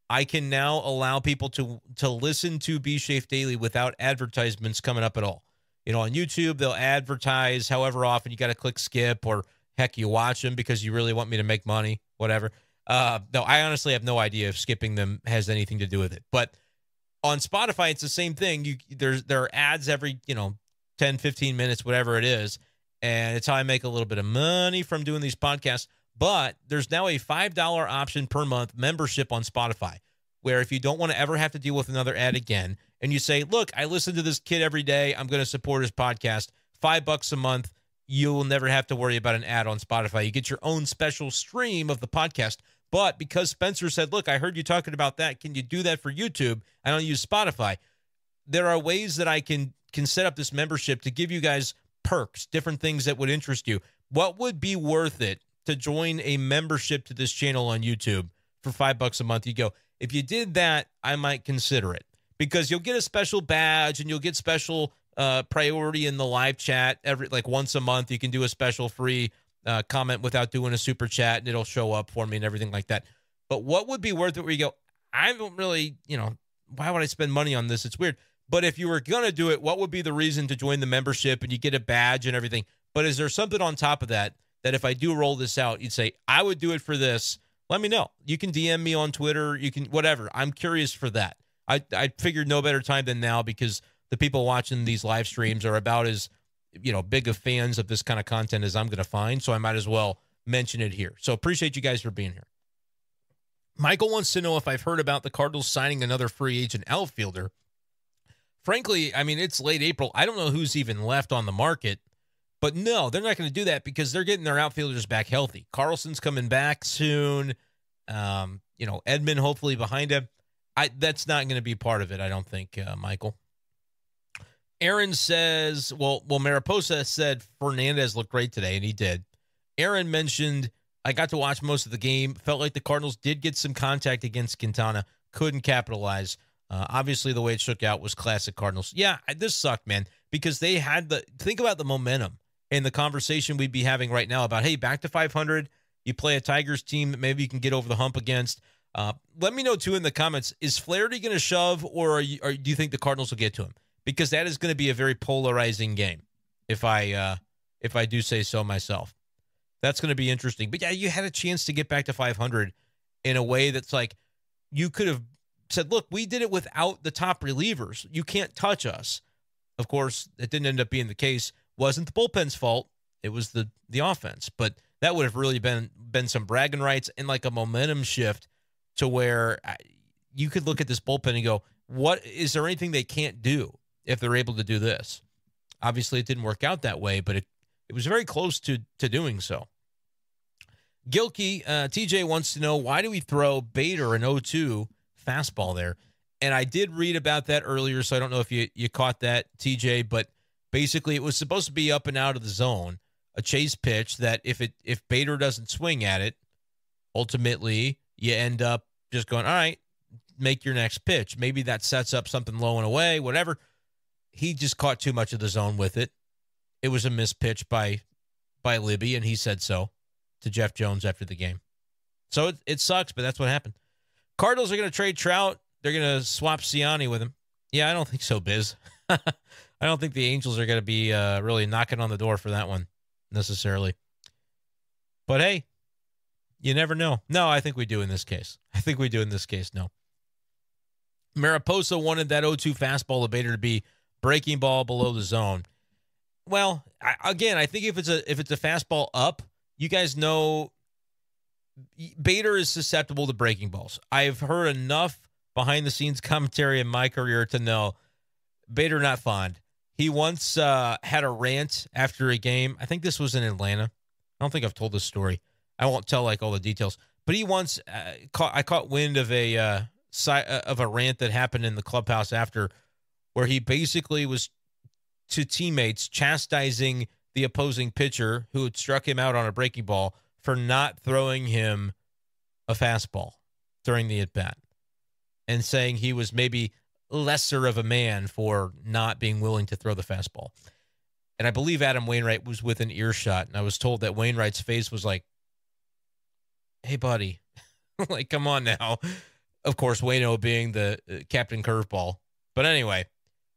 I can now allow people to listen to b-schaeff Daily without advertisements coming up at all. You know, on YouTube, they'll advertise however often. You got to click skip, or heck, you watch them because you really want me to make money, whatever. No, I honestly have no idea if skipping them has anything to do with it. But on Spotify, it's the same thing. There are ads every, 10, 15 minutes, whatever it is. And it's how I make a little bit of money from doing these podcasts. But there's now a $5 option per month membership on Spotify, where if you don't want to ever have to deal with another ad again, and you say, look, I listen to this kid every day, I'm going to support his podcast, $5 a month, you will never have to worry about an ad on Spotify. You get your own special stream of the podcast. But because Spencer said, look, I heard you talking about that, can you do that for YouTube? I don't use Spotify. There are ways that I can set up this membership to give you guys perks, different things that would interest you. What would be worth it to join a membership to this channel on YouTube for $5 a month? You go, if you did that, I might consider it, because you'll get a special badge and you'll get special priority in the live chat once a month. You can do a special free comment without doing a super chat, and it'll show up for me and everything like that. But what would be worth it where you go, I don't really, why would I spend money on this? It's weird. But if you were going to do it, what would be the reason to join the membership and you get a badge and everything? But is there something on top of that if I do roll this out, you'd say, I would do it for this? Let me know. You can DM me on Twitter. You can, whatever. I'm curious for that. I figured no better time than now, because the people watching these live streams are about as, big of fans of this kind of content as I'm going to find. So I might as well mention it here. So appreciate you guys for being here. Michael wants to know if I've heard about the Cardinals signing another free agent outfielder. Frankly, I mean, it's late April. I don't know who's even left on the market. But no, they're not going to do that because they're getting their outfielders back healthy. Carlson's coming back soon. Edman hopefully behind him. That's not going to be part of it, I don't think, Michael. Aaron says, well, Mariposa said Fernandez looked great today, and he did. Aaron mentioned, I got to watch most of the game. Felt like the Cardinals did get some contact against Quintana. Couldn't capitalize. Obviously, the way it shook out was classic Cardinals. Yeah, this sucked, man, because they had think about the momentum and the conversation we'd be having right now about, hey, back to 500. You play a Tigers team that maybe you can get over the hump against. Let me know, too, in the comments, is Flaherty going to shove, or do you think the Cardinals will get to him? Because that is going to be a very polarizing game, if I do say so myself. That's going to be interesting. But, yeah, you had a chance to get back to 500 in a way that's like you could have said, look, we did it without the top relievers. You can't touch us. Of course, it didn't end up being the case. Wasn't the bullpen's fault. It was the offense. But that would have really been some bragging rights and like a momentum shift to where you could look at this bullpen and go, what is there anything they can't do if they're able to do this? Obviously, it didn't work out that way, but it was very close to doing so. Gilkey, TJ wants to know, why do we throw Bader an 0-2 fastball there? And I did read about that earlier, so I don't know if you caught that, TJ, but Basically, it was supposed to be up and out of the zone, a chase pitch that if Bader doesn't swing at it, ultimately you end up just going, all right, make your next pitch. Maybe that sets up something low and away, whatever. He just caught too much of the zone with it. It was a missed pitch by Libby, and he said so to Jeff Jones after the game. So it sucks, but that's what happened. Cardinals are going to trade Trout. They're going to swap Siani with him. Yeah, I don't think so, Biz. I don't think the Angels are going to be really knocking on the door for that one necessarily. But hey, you never know. No, I think we do in this case. No. Mariposa wanted that 0-2 fastball to Bader to be breaking ball below the zone. Well, I think if it's a fastball up, you guys know Bader is susceptible to breaking balls. I've heard enough behind-the-scenes commentary in my career to know Bader not fond. He once had a rant after a game. I think this was in Atlanta. I don't think I've told this story. I won't tell all the details. But he once caught wind of a rant that happened in the clubhouse after, where he basically was to teammates chastising the opposing pitcher who had struck him out on a breaking ball for not throwing him a fastball during the at-bat, and saying he was maybe lesser of a man for not being willing to throw the fastball. And I believe Adam Wainwright was within earshot, and I was told that Wainwright's face was like, hey, buddy, like, come on now. Of course, Waino being the Captain Curveball. But anyway,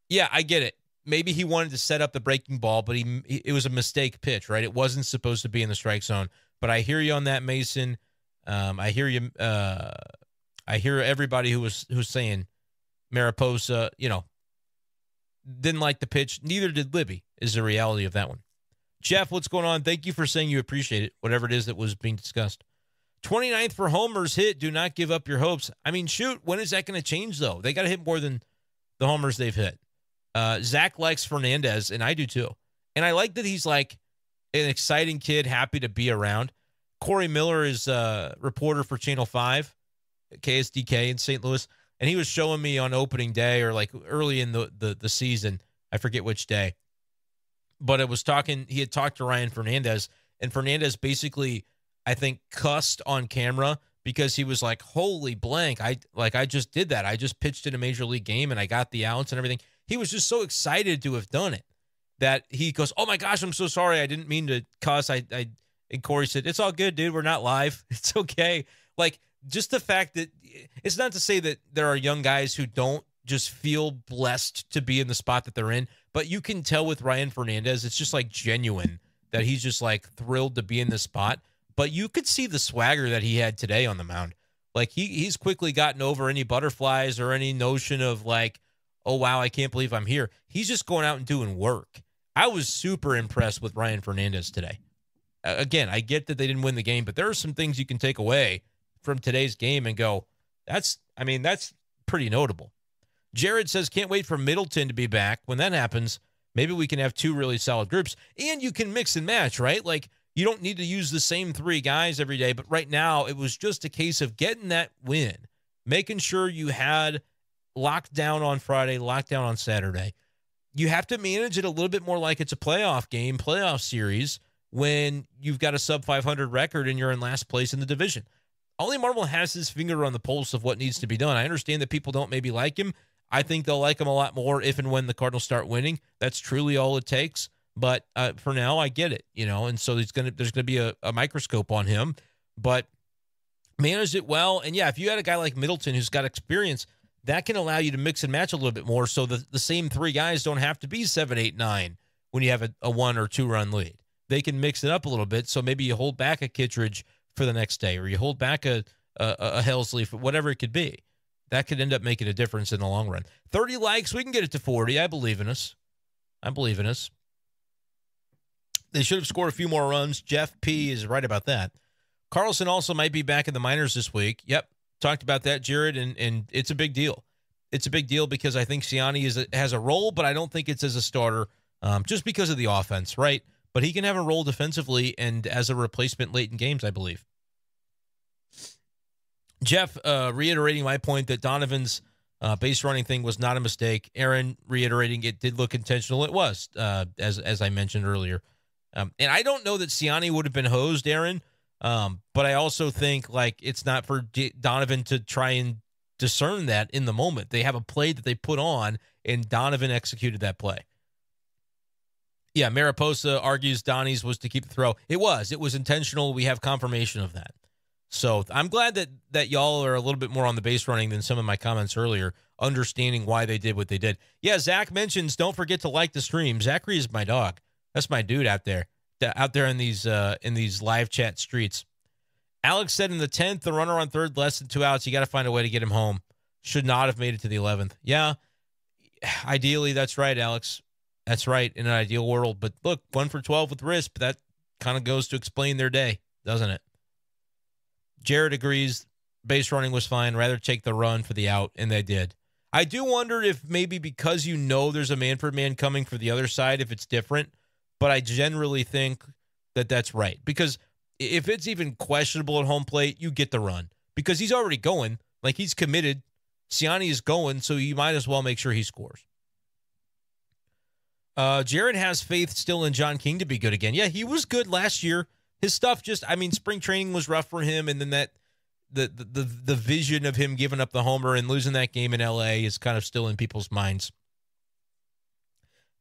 yeah, I get it. Maybe he wanted to set up the breaking ball, but it was a mistake pitch, right? It wasn't supposed to be in the strike zone. But I hear you on that, Mason. I hear you. I hear everybody who's saying Mariposa, didn't like the pitch. Neither did Libby, is the reality of that one. Jeff, what's going on? Thank you for saying you appreciate it, whatever it is that was being discussed. 29th for homers hit. Do not give up your hopes. I mean, shoot, when is that going to change, though? They got to hit more than the homers they've hit. Zach likes Fernandez, and I do too. And I like that he's like an exciting kid, happy to be around. Corey Miller is a reporter for Channel 5, KSDK in St. Louis, and he was showing me on opening day or like early in the season, I forget which day, but he had talked to Ryan Fernandez, and Fernandez basically, I think, cussed on camera because he was like, holy blank, I just did that. I just pitched in a major league game and I got the outs and everything. He was just so excited to have done it that he goes, oh my gosh, I'm so sorry. I didn't mean to cuss. And Corey said, it's all good, dude. We're not live. It's okay. Like, just the fact that it's not to say that there are young guys who don't just feel blessed to be in the spot that they're in, but you can tell with Ryan Fernandez, it's just like genuine that he's just like thrilled to be in this spot. But you could see the swagger that he had today on the mound. Like he's quickly gotten over any butterflies or any notion of like, oh, wow, I can't believe I'm here. He's just going out and doing work. I was super impressed with Ryan Fernandez today. Again, I get that they didn't win the game, but there are some things you can take away from today's game and go, that's pretty notable. Jared says, can't wait for Middleton to be back. When that happens, maybe we can have two really solid groups. And you can mix and match, right? Like, you don't need to use the same three guys every day, but right now it was just a case of getting that win, making sure you had locked down on Friday, locked down on Saturday. You have to manage it a little bit more like it's a playoff game, playoff series, when you've got a sub-500 record and you're in last place in the division. Ollie Marmol has his finger on the pulse of what needs to be done. I understand that people don't maybe like him. I think they'll like him a lot more if and when the Cardinals start winning. That's truly all it takes. But for now, I get it, and so there's going to be a microscope on him. But manage it well. And, yeah, if you had a guy like Middleton who's got experience, that can allow you to mix and match a little bit more so the same three guys don't have to be 7, 8, 9 when you have a 1 or 2 run lead. They can mix it up a little bit, so maybe you hold back a Kittredge for the next day or you hold back a Helsley, for whatever it could be. That could end up making a difference in the long run. 30 likes, we can get it to 40. I believe in us. They should have scored a few more runs. Jeff P. is right about that. Carlson also might be back in the minors this week. Yep, talked about that, Jared, and it's a big deal. It's a big deal because I think Siani has a role, but I don't think it's as a starter just because of the offense, right? But he can have a role defensively and as a replacement late in games, I believe. Jeff, reiterating my point that Donovan's Base running thing was not a mistake. Aaron reiterating it did look intentional. It was, as I mentioned earlier. And I don't know that Siani would have been hosed, Aaron. But I also think like it's not for Donovan to try and discern that in the moment. They have a play that they put on, and Donovan executed that play. Yeah, Mariposa argues Donnie's was to keep the throw. It was intentional. We have confirmation of that. So I'm glad that y'all are a little bit more on the base running than some of my comments earlier, understanding why they did what they did. Yeah, Zach mentions, don't forget to like the stream. Zachary is my dog. That's my dude out there in these live chat streets. Alex said in the 10th, the runner on third, less than 2 outs. You got to find a way to get him home. Should not have made it to the 11th. Yeah, ideally, that's right, Alex. That's right, in an ideal world. But look, 1 for 12 with Risp. That kind of goes to explain their day, doesn't it? Jared agrees base running was fine. Rather take the run for the out, and they did. I do wonder if maybe because you know there's a man-for-man coming for the other side, if it's different. But I generally think that that's right. Because if it's even questionable at home plate, you get the run. Because he's already going. Like, he's committed. Siani is going, so you might as well make sure he scores. Jared has faith still in John King to be good again. Yeah, he was good last year. His stuff just, I mean, spring training was rough for him, and then that the vision of him giving up the homer and losing that game in L.A. is kind of still in people's minds.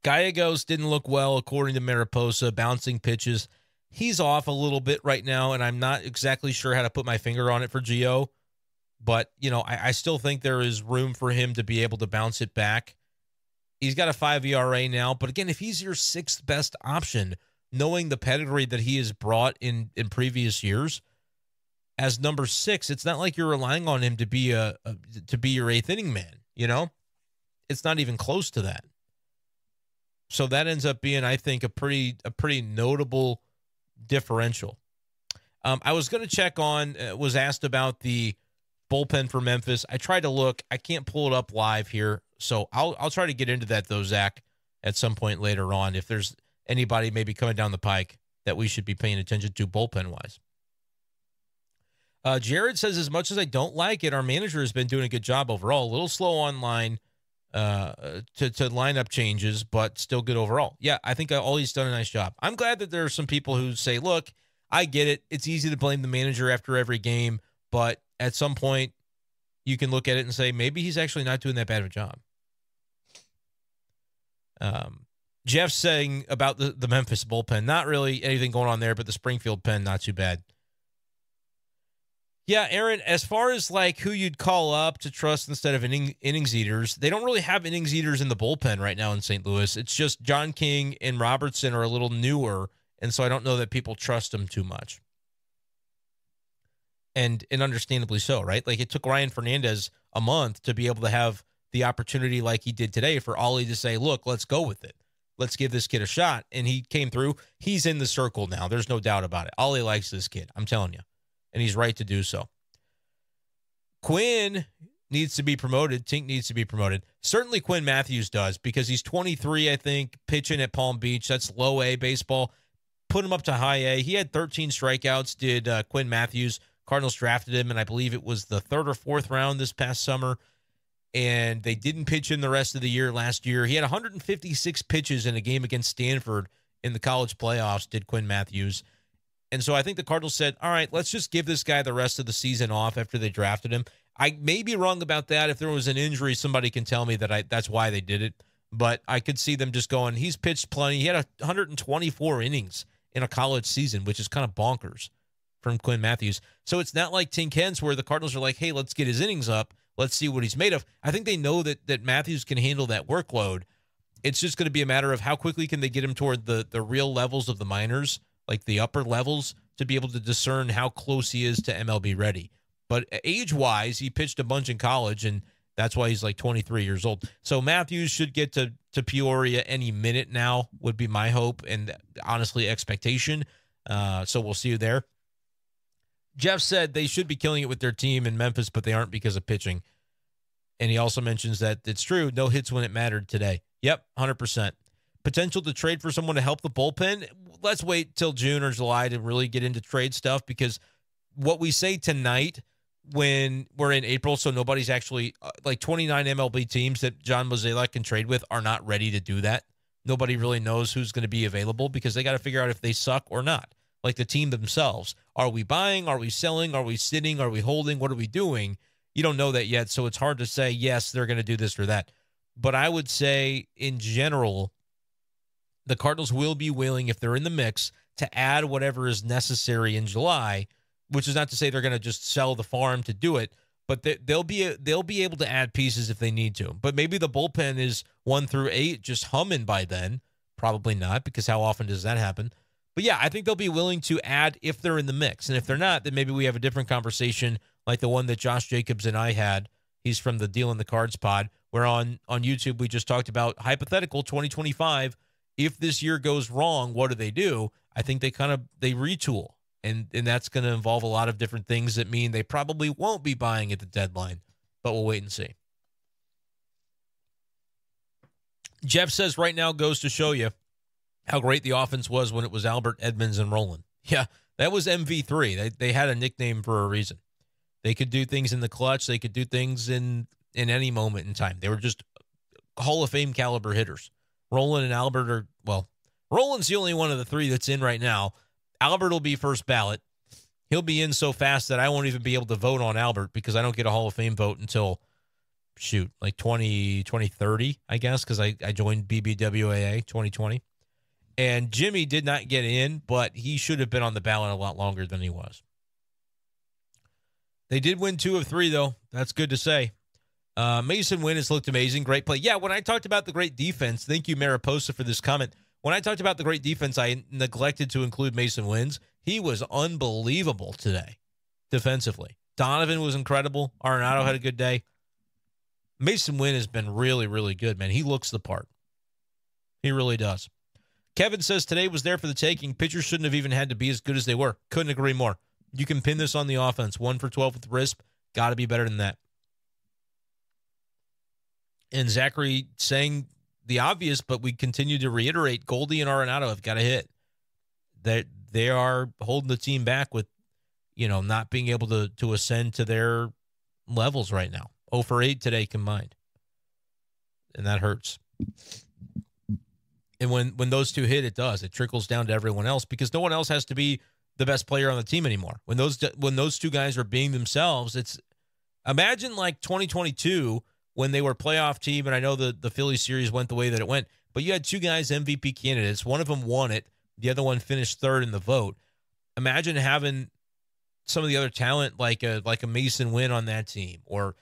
Gallegos didn't look well, according to Mariposa, bouncing pitches. He's off a little bit right now, and I'm not exactly sure how to put my finger on it for Gio. But, you know, I still think there is room for him to be able to bounce it back. He's got a 5 ERA now. But, again, if he's your sixth best option, knowing the pedigree that he has brought in previous years, as number 6, it's not like you're relying on him to be your eighth inning man, you know? It's not even close to that. So that ends up being, I think, a pretty notable differential. I was going to check on, was asked about the bullpen for Memphis. I tried to look. I can't pull it up live here. So I'll try to get into that, though, Zach, at some point later on, if there's anybody maybe coming down the pike that we should be paying attention to bullpen-wise. Jared says, as much as I don't like it, our manager has been doing a good job overall. A little slow online to lineup changes, but still good overall. Yeah, I think Ollie's done a nice job. I'm glad that there are some people who say, look, I get it. It's easy to blame the manager after every game, but at some point you can look at it and say, maybe he's actually not doing that bad of a job. Jeff's saying about the Memphis bullpen, not really anything going on there, but the Springfield pen, not too bad. Yeah, Aaron, as far as like who you'd call up to trust instead of innings eaters, they don't really have innings eaters in the bullpen right now in St. Louis. It's just John King and Robertson are a little newer, and so I don't know that people trust them too much. And understandably so, right? Like it took Ryan Fernandez a month to be able to have the opportunity like he did today for Ollie to say, look, let's go with it. Let's give this kid a shot. And he came through. He's in the circle now. There's no doubt about it. Ollie likes this kid. I'm telling you. And he's right to do so. Quinn needs to be promoted. Tink needs to be promoted. Certainly Quinn Matthews does because he's 23, I think, pitching at Palm Beach. That's low A baseball. Put him up to high A. He had 13 strikeouts, did Quinn Matthews. Cardinals drafted him, and I believe it was the 3rd or 4th round this past summer. And they didn't pitch him the rest of the year last year. He had 156 pitches in a game against Stanford in the college playoffs, did Quinn Matthews. And so I think the Cardinals said, all right, let's just give this guy the rest of the season off after they drafted him. I may be wrong about that. If there was an injury, somebody can tell me that that's why they did it. But I could see them just going, he's pitched plenty. He had 124 innings in a college season, which is kind of bonkers from Quinn Matthews. So it's not like Tink Hens where the Cardinals are like, hey, let's get his innings up. Let's see what he's made of. I think they know that Matthews can handle that workload. It's just going to be a matter of how quickly can they get him toward the real levels of the minors, like the upper levels, to be able to discern how close he is to MLB ready. But age-wise, he pitched a bunch in college, and that's why he's like 23 years old. So Matthews should get to Peoria any minute now, would be my hope and honestly expectation. So we'll see you there. Jeff said they should be killing it with their team in Memphis, but they aren't because of pitching. And he also mentions that it's true, no hits when it mattered today. Yep, 100%. Potential to trade for someone to help the bullpen. Let's wait till June or July to really get into trade stuff because what we say tonight when we're in April, so nobody's actually like 29 MLB teams that John Mozeliak can trade with are not ready to do that. Nobody really knows who's going to be available because they got to figure out if they suck or not. Like the team themselves. Are we buying? Are we selling? Are we sitting? Are we holding? What are we doing? You don't know that yet, so it's hard to say, yes, they're going to do this or that. But I would say, in general, the Cardinals will be willing, if they're in the mix, to add whatever is necessary in July, which is not to say they're going to just sell the farm to do it, but they'll be able to add pieces if they need to. But maybe the bullpen is 1 through 8 just humming by then. Probably not, because how often does that happen? But yeah, I think they'll be willing to add if they're in the mix. And if they're not, then maybe we have a different conversation like the one that Josh Jacobs and I had. He's from the Deal in the Cards pod, where on YouTube we just talked about hypothetical 2025. If this year goes wrong, what do? I think they retool. And that's going to involve a lot of different things that mean they probably won't be buying at the deadline. But we'll wait and see. Jeff says right now goes to show you how great the offense was when it was Albert, Edmonds, and Roland. Yeah, that was MV3. They had a nickname for a reason. They could do things in the clutch. They could do things in any moment in time. They were just Hall of Fame caliber hitters. Roland and Albert Roland's the only one of the three that's in right now. Albert will be first ballot. He'll be in so fast that I won't even be able to vote on Albert because I don't get a Hall of Fame vote until, like 2030, I guess, because I joined BBWAA 2020. And Jimmy did not get in, but he should have been on the ballot a lot longer than he was. They did win 2 of 3, though. That's good to say. Mason Wynn has looked amazing. Great play. Yeah, when I talked about the great defense, thank you, Mariposa, for this comment. When I talked about the great defense, I neglected to include Mason Wynn. He was unbelievable today defensively. Donovan was incredible. Arenado had a good day. Mason Wynn has been really, really good, man. He looks the part. He really does. Kevin says today was there for the taking. Pitchers shouldn't have even had to be as good as they were. Couldn't agree more. You can pin this on the offense. 1 for 12 with RISP. Got to be better than that. And Zachary saying the obvious, but we continue to reiterate, Goldie and Arenado have got to hit. They are holding the team back with, not being able to ascend to their levels right now. 0 for 8 today combined. And that hurts. And when those two hit, it does. It trickles down to everyone else because no one else has to be the best player on the team anymore. When those two guys are being themselves, it's imagine like 2022 when they were a playoff team, and I know the Phillies series went the way that it went, but you had 2 guys MVP candidates. One of them won it. The other one finished 3rd in the vote. Imagine having some of the other talent like a Mason Wynn on that team, or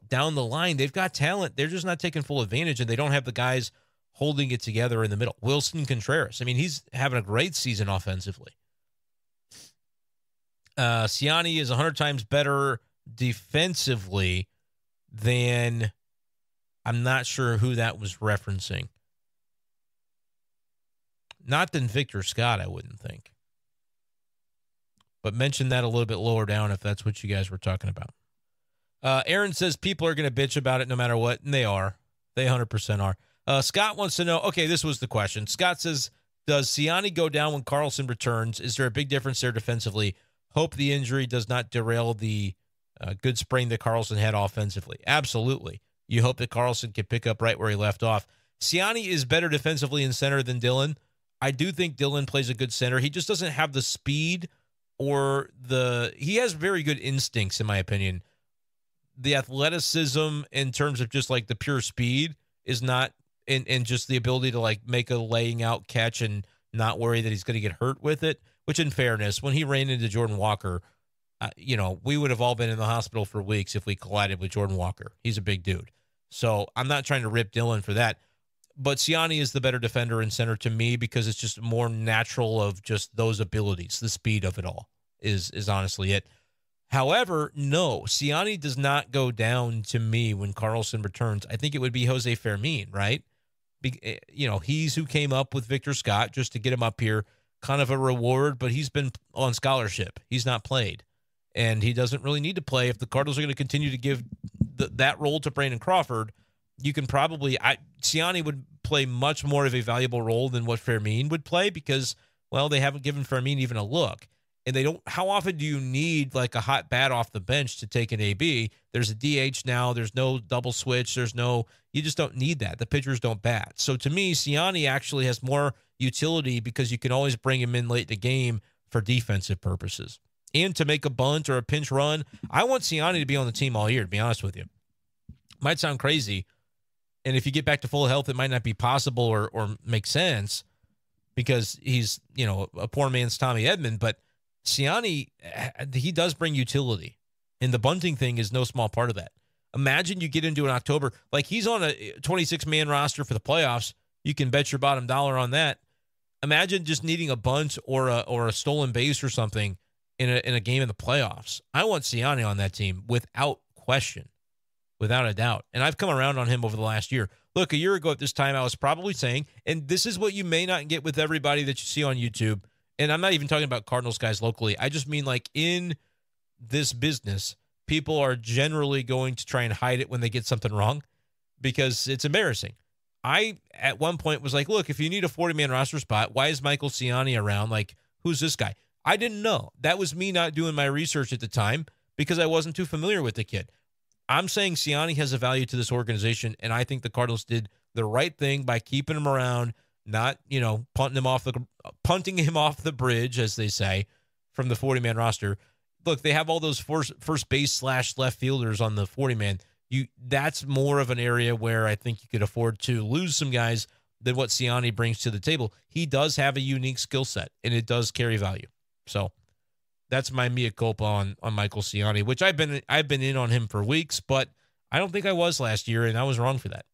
down the line they've got talent. They're just not taking full advantage, and they don't have the guys holding it together in the middle. Wilson Contreras. I mean, he's having a great season offensively. Ciani is 100 times better defensively than, I'm not sure who that was referencing. Not than Victor Scott, I wouldn't think. But mention that a little bit lower down if that's what you guys were talking about. Aaron says people are going to bitch about it no matter what, and they are. They 100% are. Scott wants to know, okay, this was the question. Scott says, does Ciani go down when Carlson returns? Is there a big difference there defensively? Hope the injury does not derail the good spring that Carlson had offensively. Absolutely. You hope that Carlson can pick up right where he left off. Ciani is better defensively in center than Dillon. I do think Dillon plays a good center. He just doesn't have the speed or he has very good instincts, in my opinion. The athleticism in terms of just like the pure speed is not, and just the ability to like make a laying out catch and not worry that he's going to get hurt with it, which in fairness, when he ran into Jordan Walker, we would have all been in the hospital for weeks if we collided with Jordan Walker. He's a big dude. So I'm not trying to rip Dillon for that. But Ciani is the better defender in center to me because it's just more natural of just those abilities. The speed of it all is honestly it. However, no, Ciani does not go down to me when Carlson returns. I think it would be Jose Fermin, right? He's who came up with Victor Scott just to get him up here, kind of a reward, but he's been on scholarship. He's not played, and he doesn't really need to play. If the Cardinals are going to continue to give that role to Brandon Crawford, you can probably Ciani would play much more of a valuable role than what Fermin would play because, well, they haven't given Fermin even a look. And they don't, how often do you need like a hot bat off the bench to take an AB? There's a DH now. There's no double switch. You just don't need that. The pitchers don't bat. So to me, Ciani actually has more utility because you can always bring him in late in the game for defensive purposes. And to make a bunt or a pinch run, I want Ciani to be on the team all year, to be honest with you. Might sound crazy. And if you get back to full health, it might not be possible or make sense because he's, a poor man's Tommy Edman, but Ciani, he does bring utility, and the bunting thing is no small part of that. Imagine you get into an October, like he's on a 26-man roster for the playoffs. You can bet your bottom dollar on that. Imagine just needing a bunt or a stolen base or something in a game in the playoffs. I want Ciani on that team without question, without a doubt. And I've come around on him over the last year. Look, a year ago at this time, I was probably saying, and this is what you may not get with everybody that you see on YouTube, and I'm not even talking about Cardinals guys locally. I just mean like in this business, people are generally going to try and hide it when they get something wrong because it's embarrassing. I, at one point, was like, look, if you need a 40-man roster spot, why is Michael Ciani around? Like, who's this guy? I didn't know. That was me not doing my research at the time because I wasn't too familiar with the kid. I'm saying Ciani has a value to this organization, and I think the Cardinals did the right thing by keeping him around, not, punting him off the bridge, as they say, from the 40-man roster. Look, they have all those first base / left fielders on the 40-man. That's more of an area where I think you could afford to lose some guys than what Ciani brings to the table. He does have a unique skill set, and it does carry value. So that's my mea culpa on Michael Ciani, which I've been in on him for weeks, but I don't think I was last year, and I was wrong for that.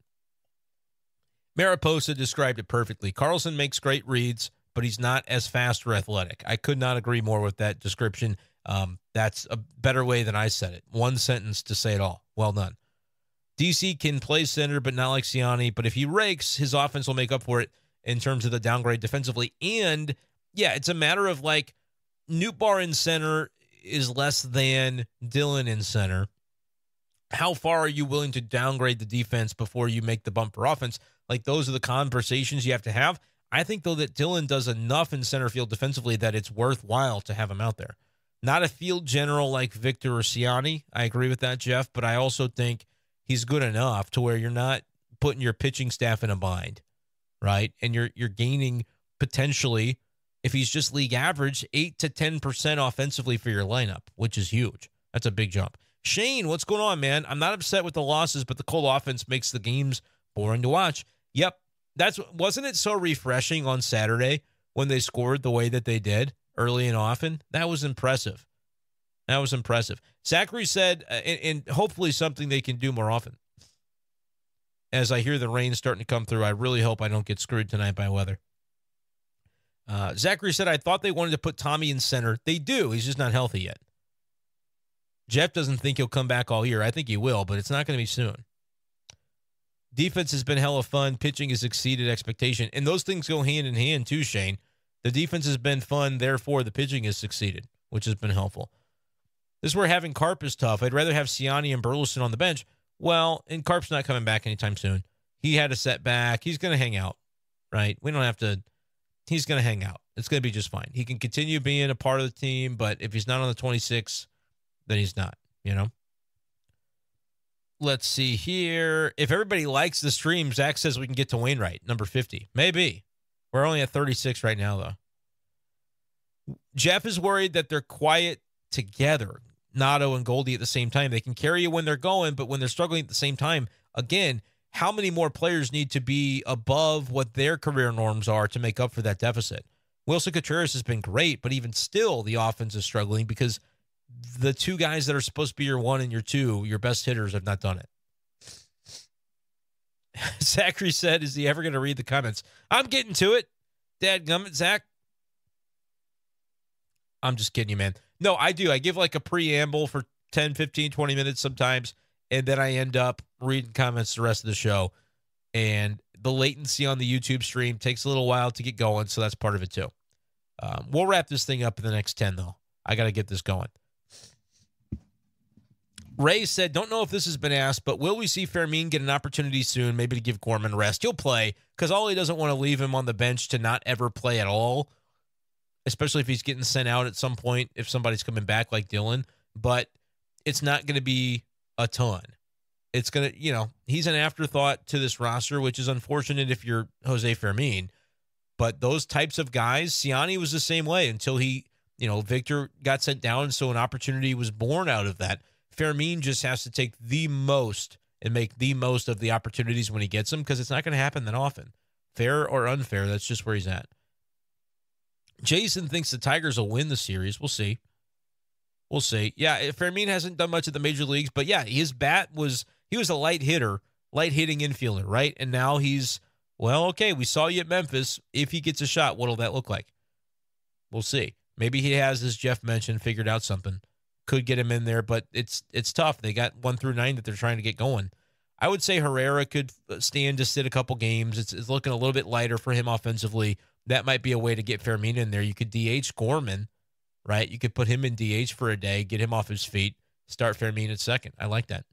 Mariposa described it perfectly. Carlson makes great reads, but he's not as fast or athletic. I could not agree more with that description. That's a better way than I said it. One sentence to say it all. Well done. DC can play center, but not like Ciani. But if he rakes, his offense will make up for it in terms of the downgrade defensively. And, yeah, it's a matter of, like, Nootbaar in center is less than Dillon in center. How far are you willing to downgrade the defense before you make the bump for offense? Like, those are the conversations you have to have. I think, though, that Dillon does enough in center field defensively that it's worthwhile to have him out there. Not a field general like Victor or Ciani. I agree with that, Jeff, but I also think he's good enough to where you're not putting your pitching staff in a bind, right? And you're gaining potentially, if he's just league average, 8 to 10% offensively for your lineup, which is huge. That's a big jump. Shane, what's going on, man? I'm not upset with the losses, but the cold offense makes the games boring to watch. Yep. Wasn't it so refreshing on Saturday when they scored the way that they did early and often? That was impressive. Zachary said, and hopefully something they can do more often. As I hear the rain starting to come through, I really hope I don't get screwed tonight by weather. Zachary said, I thought they wanted to put Tommy in center. They do. He's just not healthy yet. Jeff doesn't think he'll come back all year. I think he will, but it's not going to be soon. Defense has been hella fun. Pitching has exceeded expectation. And those things go hand in hand too, Shane. The defense has been fun, therefore the pitching has succeeded, which has been helpful. This is where having Carp is tough. I'd rather have Ciani and Burleson on the bench. Well, and Carp's not coming back anytime soon. He had a setback. He's going to hang out, right? We don't have to. He's going to hang out. It's going to be just fine. He can continue being a part of the team, but if he's not on the 26, then he's not, Let's see here. If everybody likes the stream, Zach says we can get to Wainwright, number 50. Maybe. We're only at 36 right now, though. Jeff is worried that they're quiet together, Nato and Goldie at the same time. They can carry you when they're going, but when they're struggling at the same time, again, how many more players need to be above what their career norms are to make up for that deficit? Wilson Contreras has been great, but even still, the offense is struggling because the two guys that are supposed to be your one and your two, your best hitters, have not done it. Zachary said, is he ever going to read the comments? I'm getting to it. Dadgummit, Zach. I'm just kidding you, man. No, I do. I give like a preamble for 10, 15, 20 minutes sometimes, and then I end up reading comments the rest of the show. And the latency on the YouTube stream takes a little while to get going, so that's part of it too. We'll wrap this thing up in the next 10, though. I got to get this going. Ray said, don't know if this has been asked, but will we see Fermin get an opportunity soon, maybe to give Gorman a rest? He'll play, because all he doesn't want to leave him on the bench to not ever play at all. especially if he's getting sent out at some point, if somebody's coming back like Dylan, but it's not going to be a ton. It's going to, he's an afterthought to this roster, which is unfortunate if you're Jose Fermin. But those types of guys, Siani was the same way until he, Victor got sent down, so an opportunity was born out of that. Fermin just has to take the most and make the most of the opportunities when he gets them, because it's not going to happen that often. Fair or unfair, that's just where he's at. Jason thinks the Tigers will win the series. We'll see. We'll see. Yeah, Fermin hasn't done much at the major leagues, but yeah, his bat he was a light hitter, light hitting infielder, right? And now he's, well, okay, we saw you at Memphis. If he gets a shot, what'll that look like? We'll see. Maybe he has, as Jeff mentioned, figured out something. Could get him in there, but it's tough. They got 1 through 9 that they're trying to get going. I would say Herrera could stand to sit a couple games. It's looking a little bit lighter for him offensively. That might be a way to get Fermin in there. You could DH Gorman, right? You could put him in DH for a day, get him off his feet, start Fermin at second. I like that.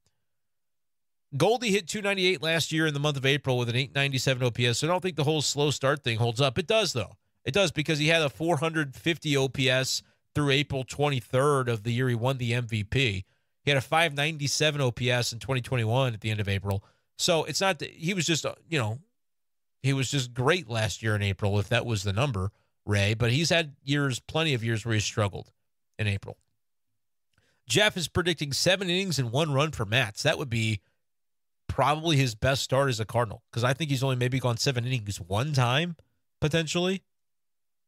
Goldie hit 298 last year in the month of April with an 897 OPS. So I don't think the whole slow start thing holds up. It does, though. It does, because he had a 450 OPS through April 23rd of the year he won the MVP. He had a 597 OPS in 2021 at the end of April. So it's not that he was just, he was just great last year in April, if that was the number, Ray. But he's had plenty of years where he struggled in April. Jeff is predicting 7 innings and 1 run for Matz. That would be probably his best start as a Cardinal, because I think he's only maybe gone 7 innings one time, potentially.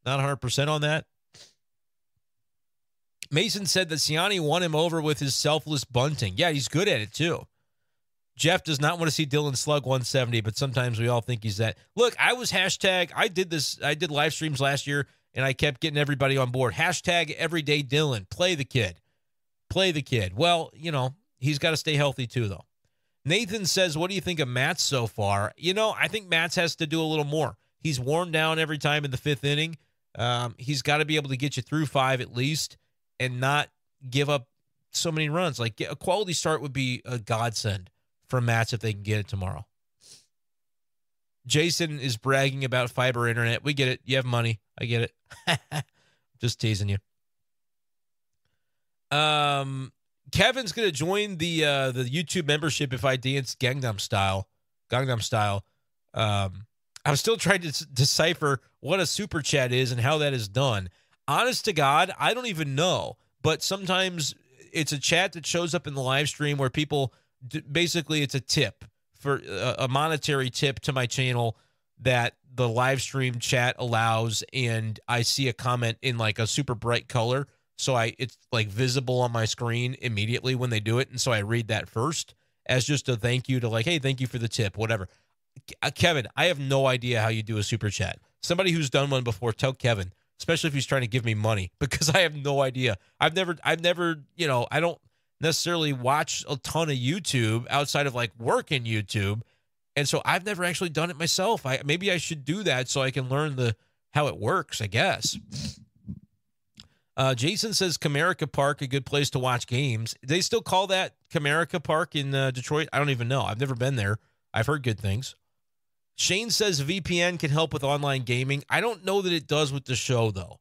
Not 100% on that. Mason said that Siani won him over with his selfless bunting. Yeah, he's good at it, too. Jeff does not want to see Dylan slug 170, but sometimes we all think he's that. Look, I did live streams last year, and I kept getting everybody on board. Hashtag everyday Dylan. Play the kid. Play the kid. Well, he's got to stay healthy, too, though. Nathan says, what do you think of Matz so far? I think Matz has to do a little more. He's worn down every time in the 5th inning. He's got to be able to get you through 5 at least and not give up so many runs. Like, a quality start would be a godsend for Matz if they can get it tomorrow. Jason is bragging about fiber internet. We get it. You have money. I get it. Just teasing you. Kevin's going to join the YouTube membership if I dance Gangnam Style. I was still trying to decipher what a super chat is and how that is done. Honest to God, I don't even know. But sometimes it's a chat that shows up in the live stream where people, basically it's a tip, for a monetary tip to my channel that the live stream chat allows, and I see a comment in like a super bright color. So it's like visible on my screen immediately when they do it. And so I read that first as just a thank you to like, hey, thank you for the tip, whatever. Kevin, I have no idea how you do a super chat. Somebody who's done one before, tell Kevin, especially if he's trying to give me money, because I have no idea. I've never, I don't necessarily watch a ton of YouTube outside of like work in YouTube. And so I've never actually done it myself. Maybe I should do that so I can learn how it works, I guess. Jason says Comerica Park, a good place to watch games. They still call that Comerica Park in Detroit? I don't even know. I've never been there. I've heard good things. Shane says VPN can help with online gaming. I don't know that it does with the show, though.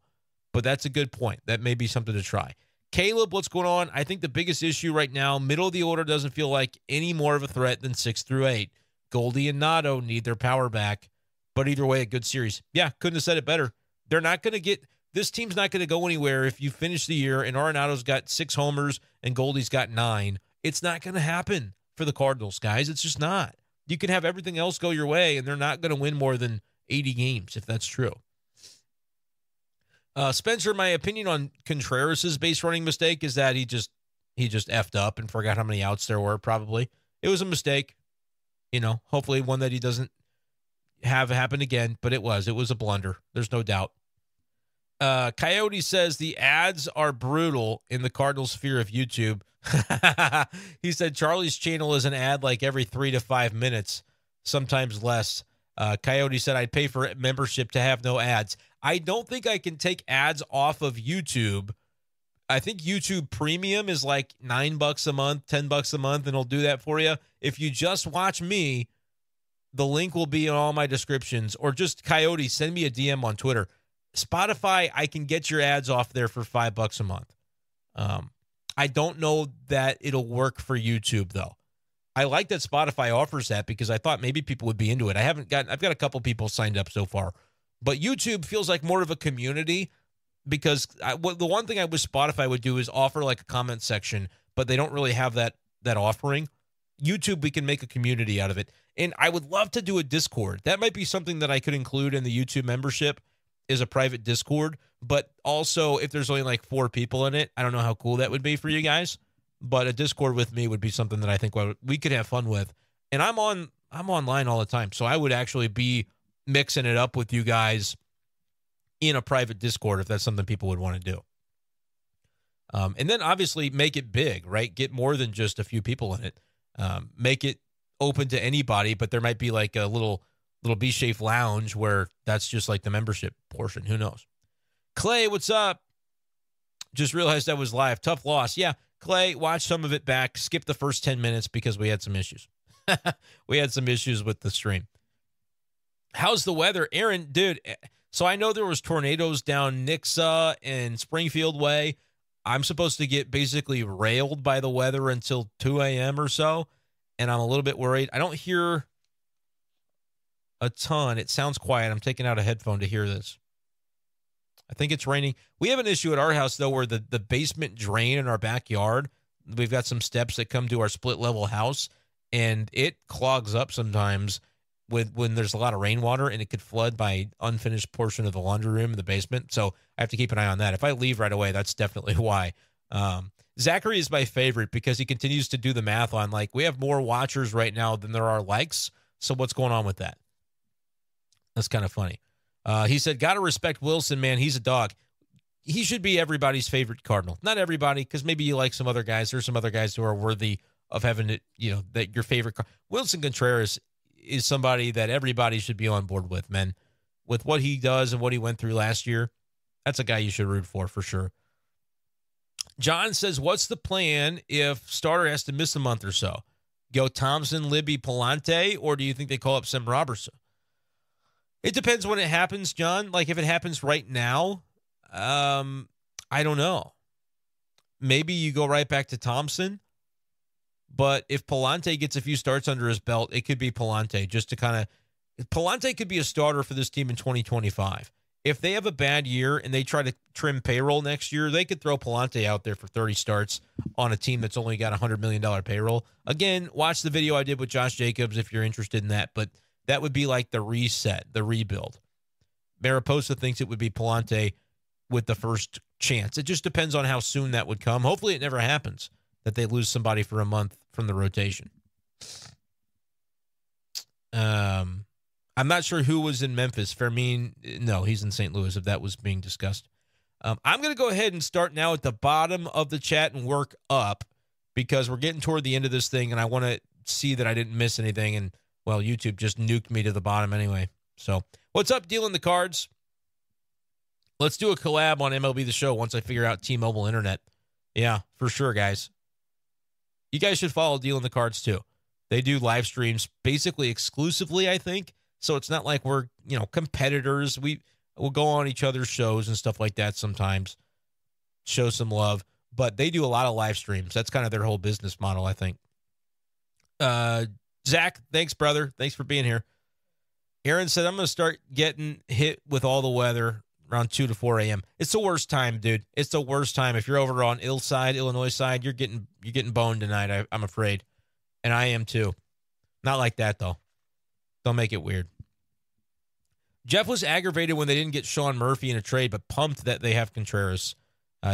But that's a good point. That may be something to try. Caleb, what's going on? I think the biggest issue right now, middle of the order doesn't feel like any more of a threat than 6 through 8. Goldie and Nato need their power back. But either way, a good series. Yeah, couldn't have said it better. They're not going to get... This team's not going to go anywhere if you finish the year and Arenado's got 6 homers and Goldie's got 9. It's not going to happen for the Cardinals, guys. It's just not. You can have everything else go your way, and they're not going to win more than 80 games, if that's true. Spencer, my opinion on Contreras' base running mistake is that he just effed up and forgot how many outs there were, probably. It was a mistake. Hopefully one that he doesn't have happen again, but it was a blunder. There's no doubt. Coyote says the ads are brutal in the Cardinals' sphere of YouTube. He said Charlie's channel is an ad like every 3 to 5 minutes, sometimes less. Coyote said I'd pay for membership to have no ads. I don't think I can take ads off of YouTube. I think YouTube Premium is like $9 a month, $10 a month, and it'll do that for you. If you just watch me, the link will be in all my descriptions, or just Coyote, send me a DM on Twitter. Spotify, I can get your ads off there for $5 a month. I don't know that it'll work for YouTube though. I like that Spotify offers that because I thought maybe people would be into it. I've got a couple people signed up so far, but YouTube feels like more of a community because the one thing I wish Spotify would do is offer like a comment section, but they don't really have that offering. YouTube, we can make a community out of it. And I would love to do a Discord. That might be something that I could include in the YouTube membership is a private Discord. But also, if there's only like 4 people in it, I don't know how cool that would be for you guys. But a Discord with me would be something that I think we could have fun with. And I'm online all the time, so I would actually be mixing it up with you guys in a private Discord if that's something people would want to do. And then obviously make it big, right? Get more than just a few people in it. Make it open to anybody, but there might be like a little b-schaeff lounge where that's just like the membership portion. Who knows? Clay, what's up? Just realized I was live. Tough loss. Yeah, Clay, watch some of it back. Skip the first 10 minutes because we had some issues. We had some issues with the stream. How's the weather? Aaron, dude, so I know there was tornadoes down Nixa and Springfield way. I'm supposed to get basically railed by the weather until 2 a.m. or so, and I'm a little bit worried. I don't hear a ton. It sounds quiet. I'm taking out a headphone to hear this. I think it's raining. We have an issue at our house, though, where the basement drain in our backyard, we've got some steps that come to our split-level house, and it clogs up sometimes when there's a lot of rainwater, and it could flood my unfinished portion of the laundry room in the basement. So I have to keep an eye on that. If I leave right away, that's definitely why. Zachary is my favorite because he continues to do the math on, like, we have more watchers right now than there are likes. So what's going on with that? That's kind of funny. He said, got to respect Wilson, man. He's a dog. He should be everybody's favorite Cardinal. Not everybody, because maybe you like some other guys. There's some other guys who are worthy of having it, that your favorite. Wilson Contreras is somebody that everybody should be on board with, man. With what he does and what he went through last year, that's a guy you should root for sure. John says, what's the plan if starter has to miss a month or so? Go Thompson, Libby, Palante, or do you think they call up Sam Robertson? It depends when it happens, John. Like, if it happens right now, I don't know. Maybe you go right back to Thompson. But if Palante gets a few starts under his belt, it could be Palante just to kind of – Palante could be a starter for this team in 2025. If they have a bad year and they try to trim payroll next year, they could throw Palante out there for 30 starts on a team that's only got a $100 million payroll. Again, watch the video I did with Josh Jacobs if you're interested in that. But that would be like the reset, the rebuild. Mariposa thinks it would be Palante with the first chance. It just depends on how soon that would come. Hopefully it never happens that they lose somebody for a month from the rotation. I'm not sure who was in Memphis. Fermin, no, he's in St. Louis if that was being discussed. I'm going to go ahead and start now at the bottom of the chat and work up because we're getting toward the end of this thing and I want to see that I didn't miss anything. And, well, YouTube just nuked me to the bottom anyway. So, what's up, Dealing the Cards? Let's do a collab on MLB The Show once I figure out T-Mobile Internet. Yeah, for sure, guys. You guys should follow Dealing the Cards, too. They do live streams basically exclusively, I think. So it's not like we're, competitors. We'll go on each other's shows and stuff like that sometimes, show some love. But they do a lot of live streams. That's kind of their whole business model, I think. Zach, thanks, brother. Thanks for being here. Aaron said, I'm going to start getting hit with all the weather around 2 to 4 a.m. It's the worst time, dude. It's the worst time. If you're over on Illinois side, you're getting boned tonight, I'm afraid. And I am too. Not like that, though. Don't make it weird. Jeff was aggravated when they didn't get Sean Murphy in a trade, but pumped that they have Contreras.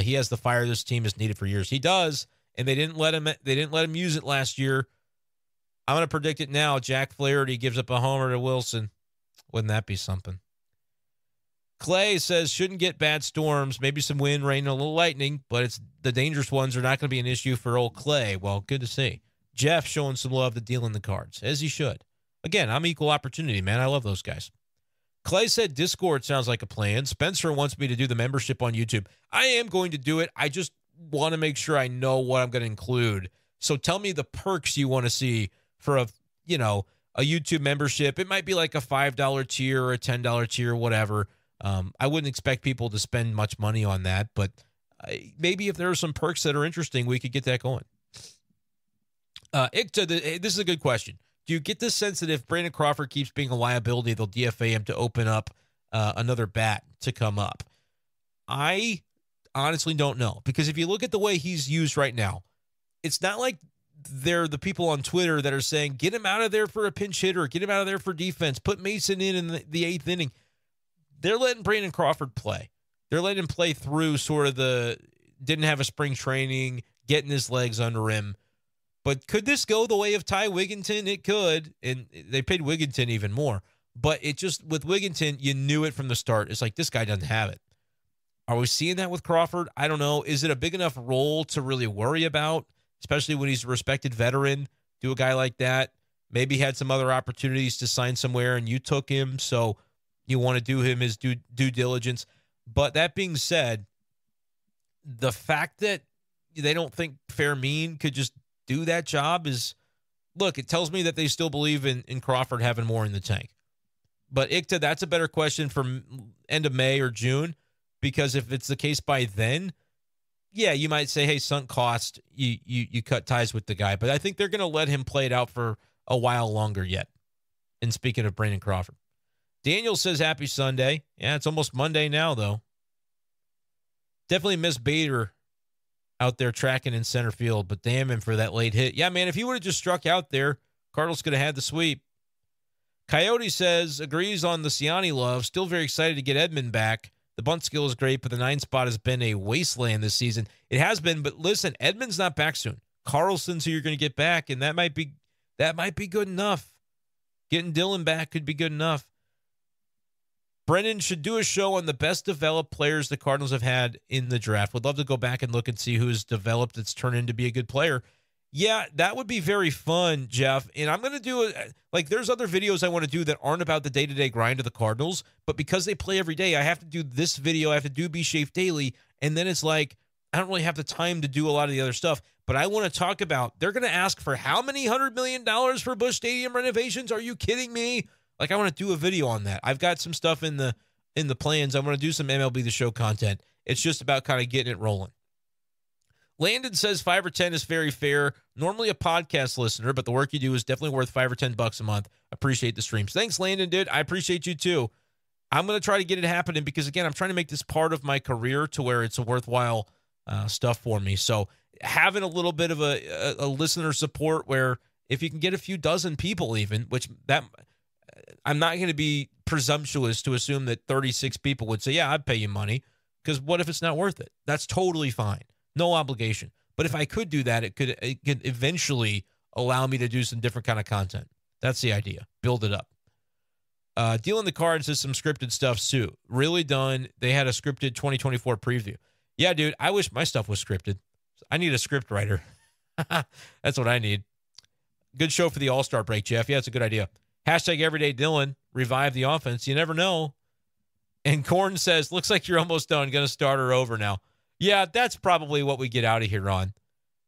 He has the fire this team has needed for years. He does, and they didn't let him use it last year. I'm going to predict it now. Jack Flaherty gives up a homer to Wilson. Wouldn't that be something? Clay says, shouldn't get bad storms, maybe some wind, rain, and a little lightning, but it's the dangerous ones are not going to be an issue for old Clay. Well, good to see. Jeff showing some love to Dealing the Cards, as he should. Again, I'm equal opportunity, man. I love those guys. Clay said Discord sounds like a plan. Spencer wants me to do the membership on YouTube. I am going to do it. I just want to make sure I know what I'm going to include. So tell me the perks you want to see for a YouTube membership. It might be like a $5 tier or a $10 tier, whatever. I wouldn't expect people to spend much money on that, but maybe if there are some perks that are interesting, we could get that going. This is a good question. Do you get the sense that if Brandon Crawford keeps being a liability, they'll DFA him to open up another bat to come up? I honestly don't know, because if you look at the way he's used right now, it's not like they're the people on Twitter that are saying, get him out of there for a pinch hitter, get him out of there for defense, put Mason in the eighth inning. They're letting Brandon Crawford play. They're letting him play through sort of didn't have a spring training, getting his legs under him. But could this go the way of Ty Wigginton? It could, and they paid Wigginton even more. But it just, with Wigginton, you knew it from the start. It's like, this guy doesn't have it. Are we seeing that with Crawford? I don't know. Is it a big enough role to really worry about, especially when he's a respected veteran? Do a guy like that. Maybe had some other opportunities to sign somewhere, and you took him, so you want to do him his due diligence. But that being said, the fact that they don't think Fermin could just do that job is, look, it tells me that they still believe in Crawford having more in the tank. But Ikta, that's a better question for end of May or June, because if it's the case by then, yeah, you might say, hey, sunk cost, you cut ties with the guy. But I think they're going to let him play it out for a while longer yet. And speaking of Brandon Crawford, Daniel says happy Sunday. Yeah, it's almost Monday now, though. Definitely miss Bader out there tracking in center field, but damn him for that late hit. Yeah, man, if he would have just struck out there, Cardinals could have had the sweep. Coyote says, agrees on the Siani love. Still very excited to get Edman back. The bunt skill is great, but the 9 spot has been a wasteland this season. It has been, but listen, Edman's not back soon. Carlson's who you're going to get back, and that might be good enough. Getting Dylan back could be good enough. Brendan should do a show on the best developed players the Cardinals have had in the draft. Would love to go back and look and see who's developed that's turned into be a good player. Yeah, that would be very fun, Jeff. And I'm going to do there's other videos I want to do that aren't about the day-to-day grind of the Cardinals, but because they play every day, I have to do this video. I have to do b-schaeff daily. And then it's like, I don't really have the time to do a lot of the other stuff, but I want to talk about, they're going to ask for how many $100 million for Busch Stadium renovations? Are you kidding me? Like, I want to do a video on that. I've got some stuff in the plans. I want to do some MLB The Show content. It's just about kind of getting it rolling. Landon says 5 or 10 is very fair. Normally a podcast listener, but the work you do is definitely worth $5 or $10 a month. Appreciate the streams. Thanks, Landon, dude. I appreciate you too. I'm going to try to get it happening because, again, I'm trying to make this part of my career to where it's a worthwhile stuff for me. So having a little bit of a listener support where if you can get a few dozen people even, which that I'm not going to be presumptuous to assume that 36 people would say, yeah, I'd pay you money, because what if it's not worth it? That's totally fine. No obligation. But if I could do that, it could eventually allow me to do some different kind of content. That's the idea. Build it up. Dealing the Cards is some scripted stuff, too. Really done. They had a scripted 2024 preview. Yeah, dude, I wish my stuff was scripted. I need a script writer. That's what I need. Good show for the All-Star break, Jeff. Yeah, it's a good idea. Hashtag Everyday Dylan. Revive the offense. You never know. And Corn says, looks like you're almost done. Going to start her over now. Yeah, that's probably what we get out of here on.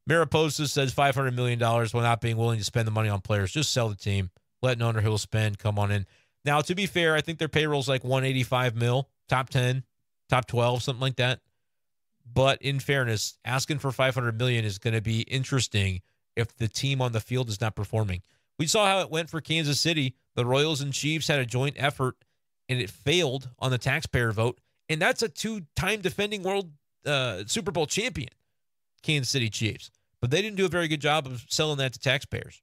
Mariposa says $500 million while not being willing to spend the money on players. Just sell the team. Let an owner who will spend come on in. Now, to be fair, I think their payroll's like $185 million, top 10, top 12, something like that. But in fairness, asking for $500 million is going to be interesting if the team on the field is not performing. We saw how it went for Kansas City. The Royals and Chiefs had a joint effort, and it failed on the taxpayer vote. And that's a 2-time defending world Super Bowl champion, Kansas City Chiefs. But they didn't do a very good job of selling that to taxpayers.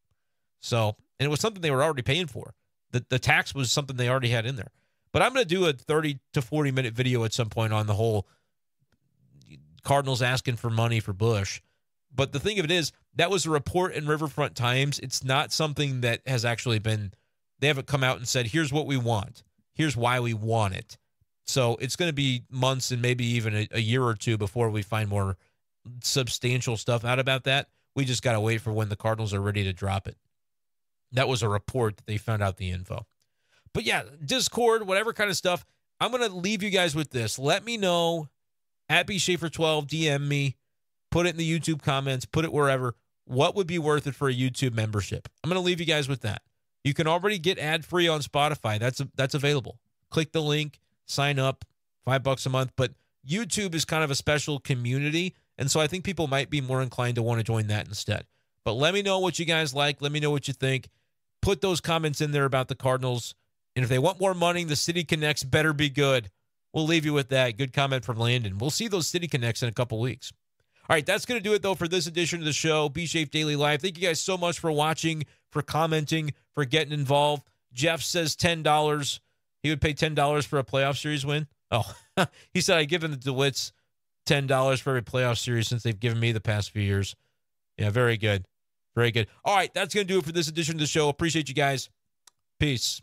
So, and it was something they were already paying for. The tax was something they already had in there. But I'm going to do a 30 to 40-minute video at some point on the whole Cardinals asking for money for Busch. But the thing of it is, that was a report in Riverfront Times. It's not something that has actually been, they haven't come out and said, here's what we want. Here's why we want it. So it's going to be months and maybe even a year or two before we find more substantial stuff out about that. We just got to wait for when the Cardinals are ready to drop it. That was a report that they found out the info. But yeah, Discord, whatever kind of stuff. I'm going to leave you guys with this. Let me know at b-schaefer12, DM me, put it in the YouTube comments, put it wherever. What would be worth it for a YouTube membership? I'm going to leave you guys with that. You can already get ad-free on Spotify. That's available. Click the link, sign up, $5 a month. But YouTube is kind of a special community, and so I think people might be more inclined to want to join that instead. But let me know what you guys like. Let me know what you think. Put those comments in there about the Cardinals. And if they want more money, the City Connects better be good. We'll leave you with that. Good comment from Landon. We'll see those City Connects in a couple weeks. All right, that's going to do it, though, for this edition of the show, B-Schaeff Daily Live. Thank you guys so much for watching, for commenting, for getting involved. Jeff says $10. He would pay $10 for a playoff series win. Oh, he said I'd give him the DeWitts $10 for every playoff series since they've given me the past few years. Yeah, very good. Very good. All right, that's going to do it for this edition of the show. Appreciate you guys. Peace.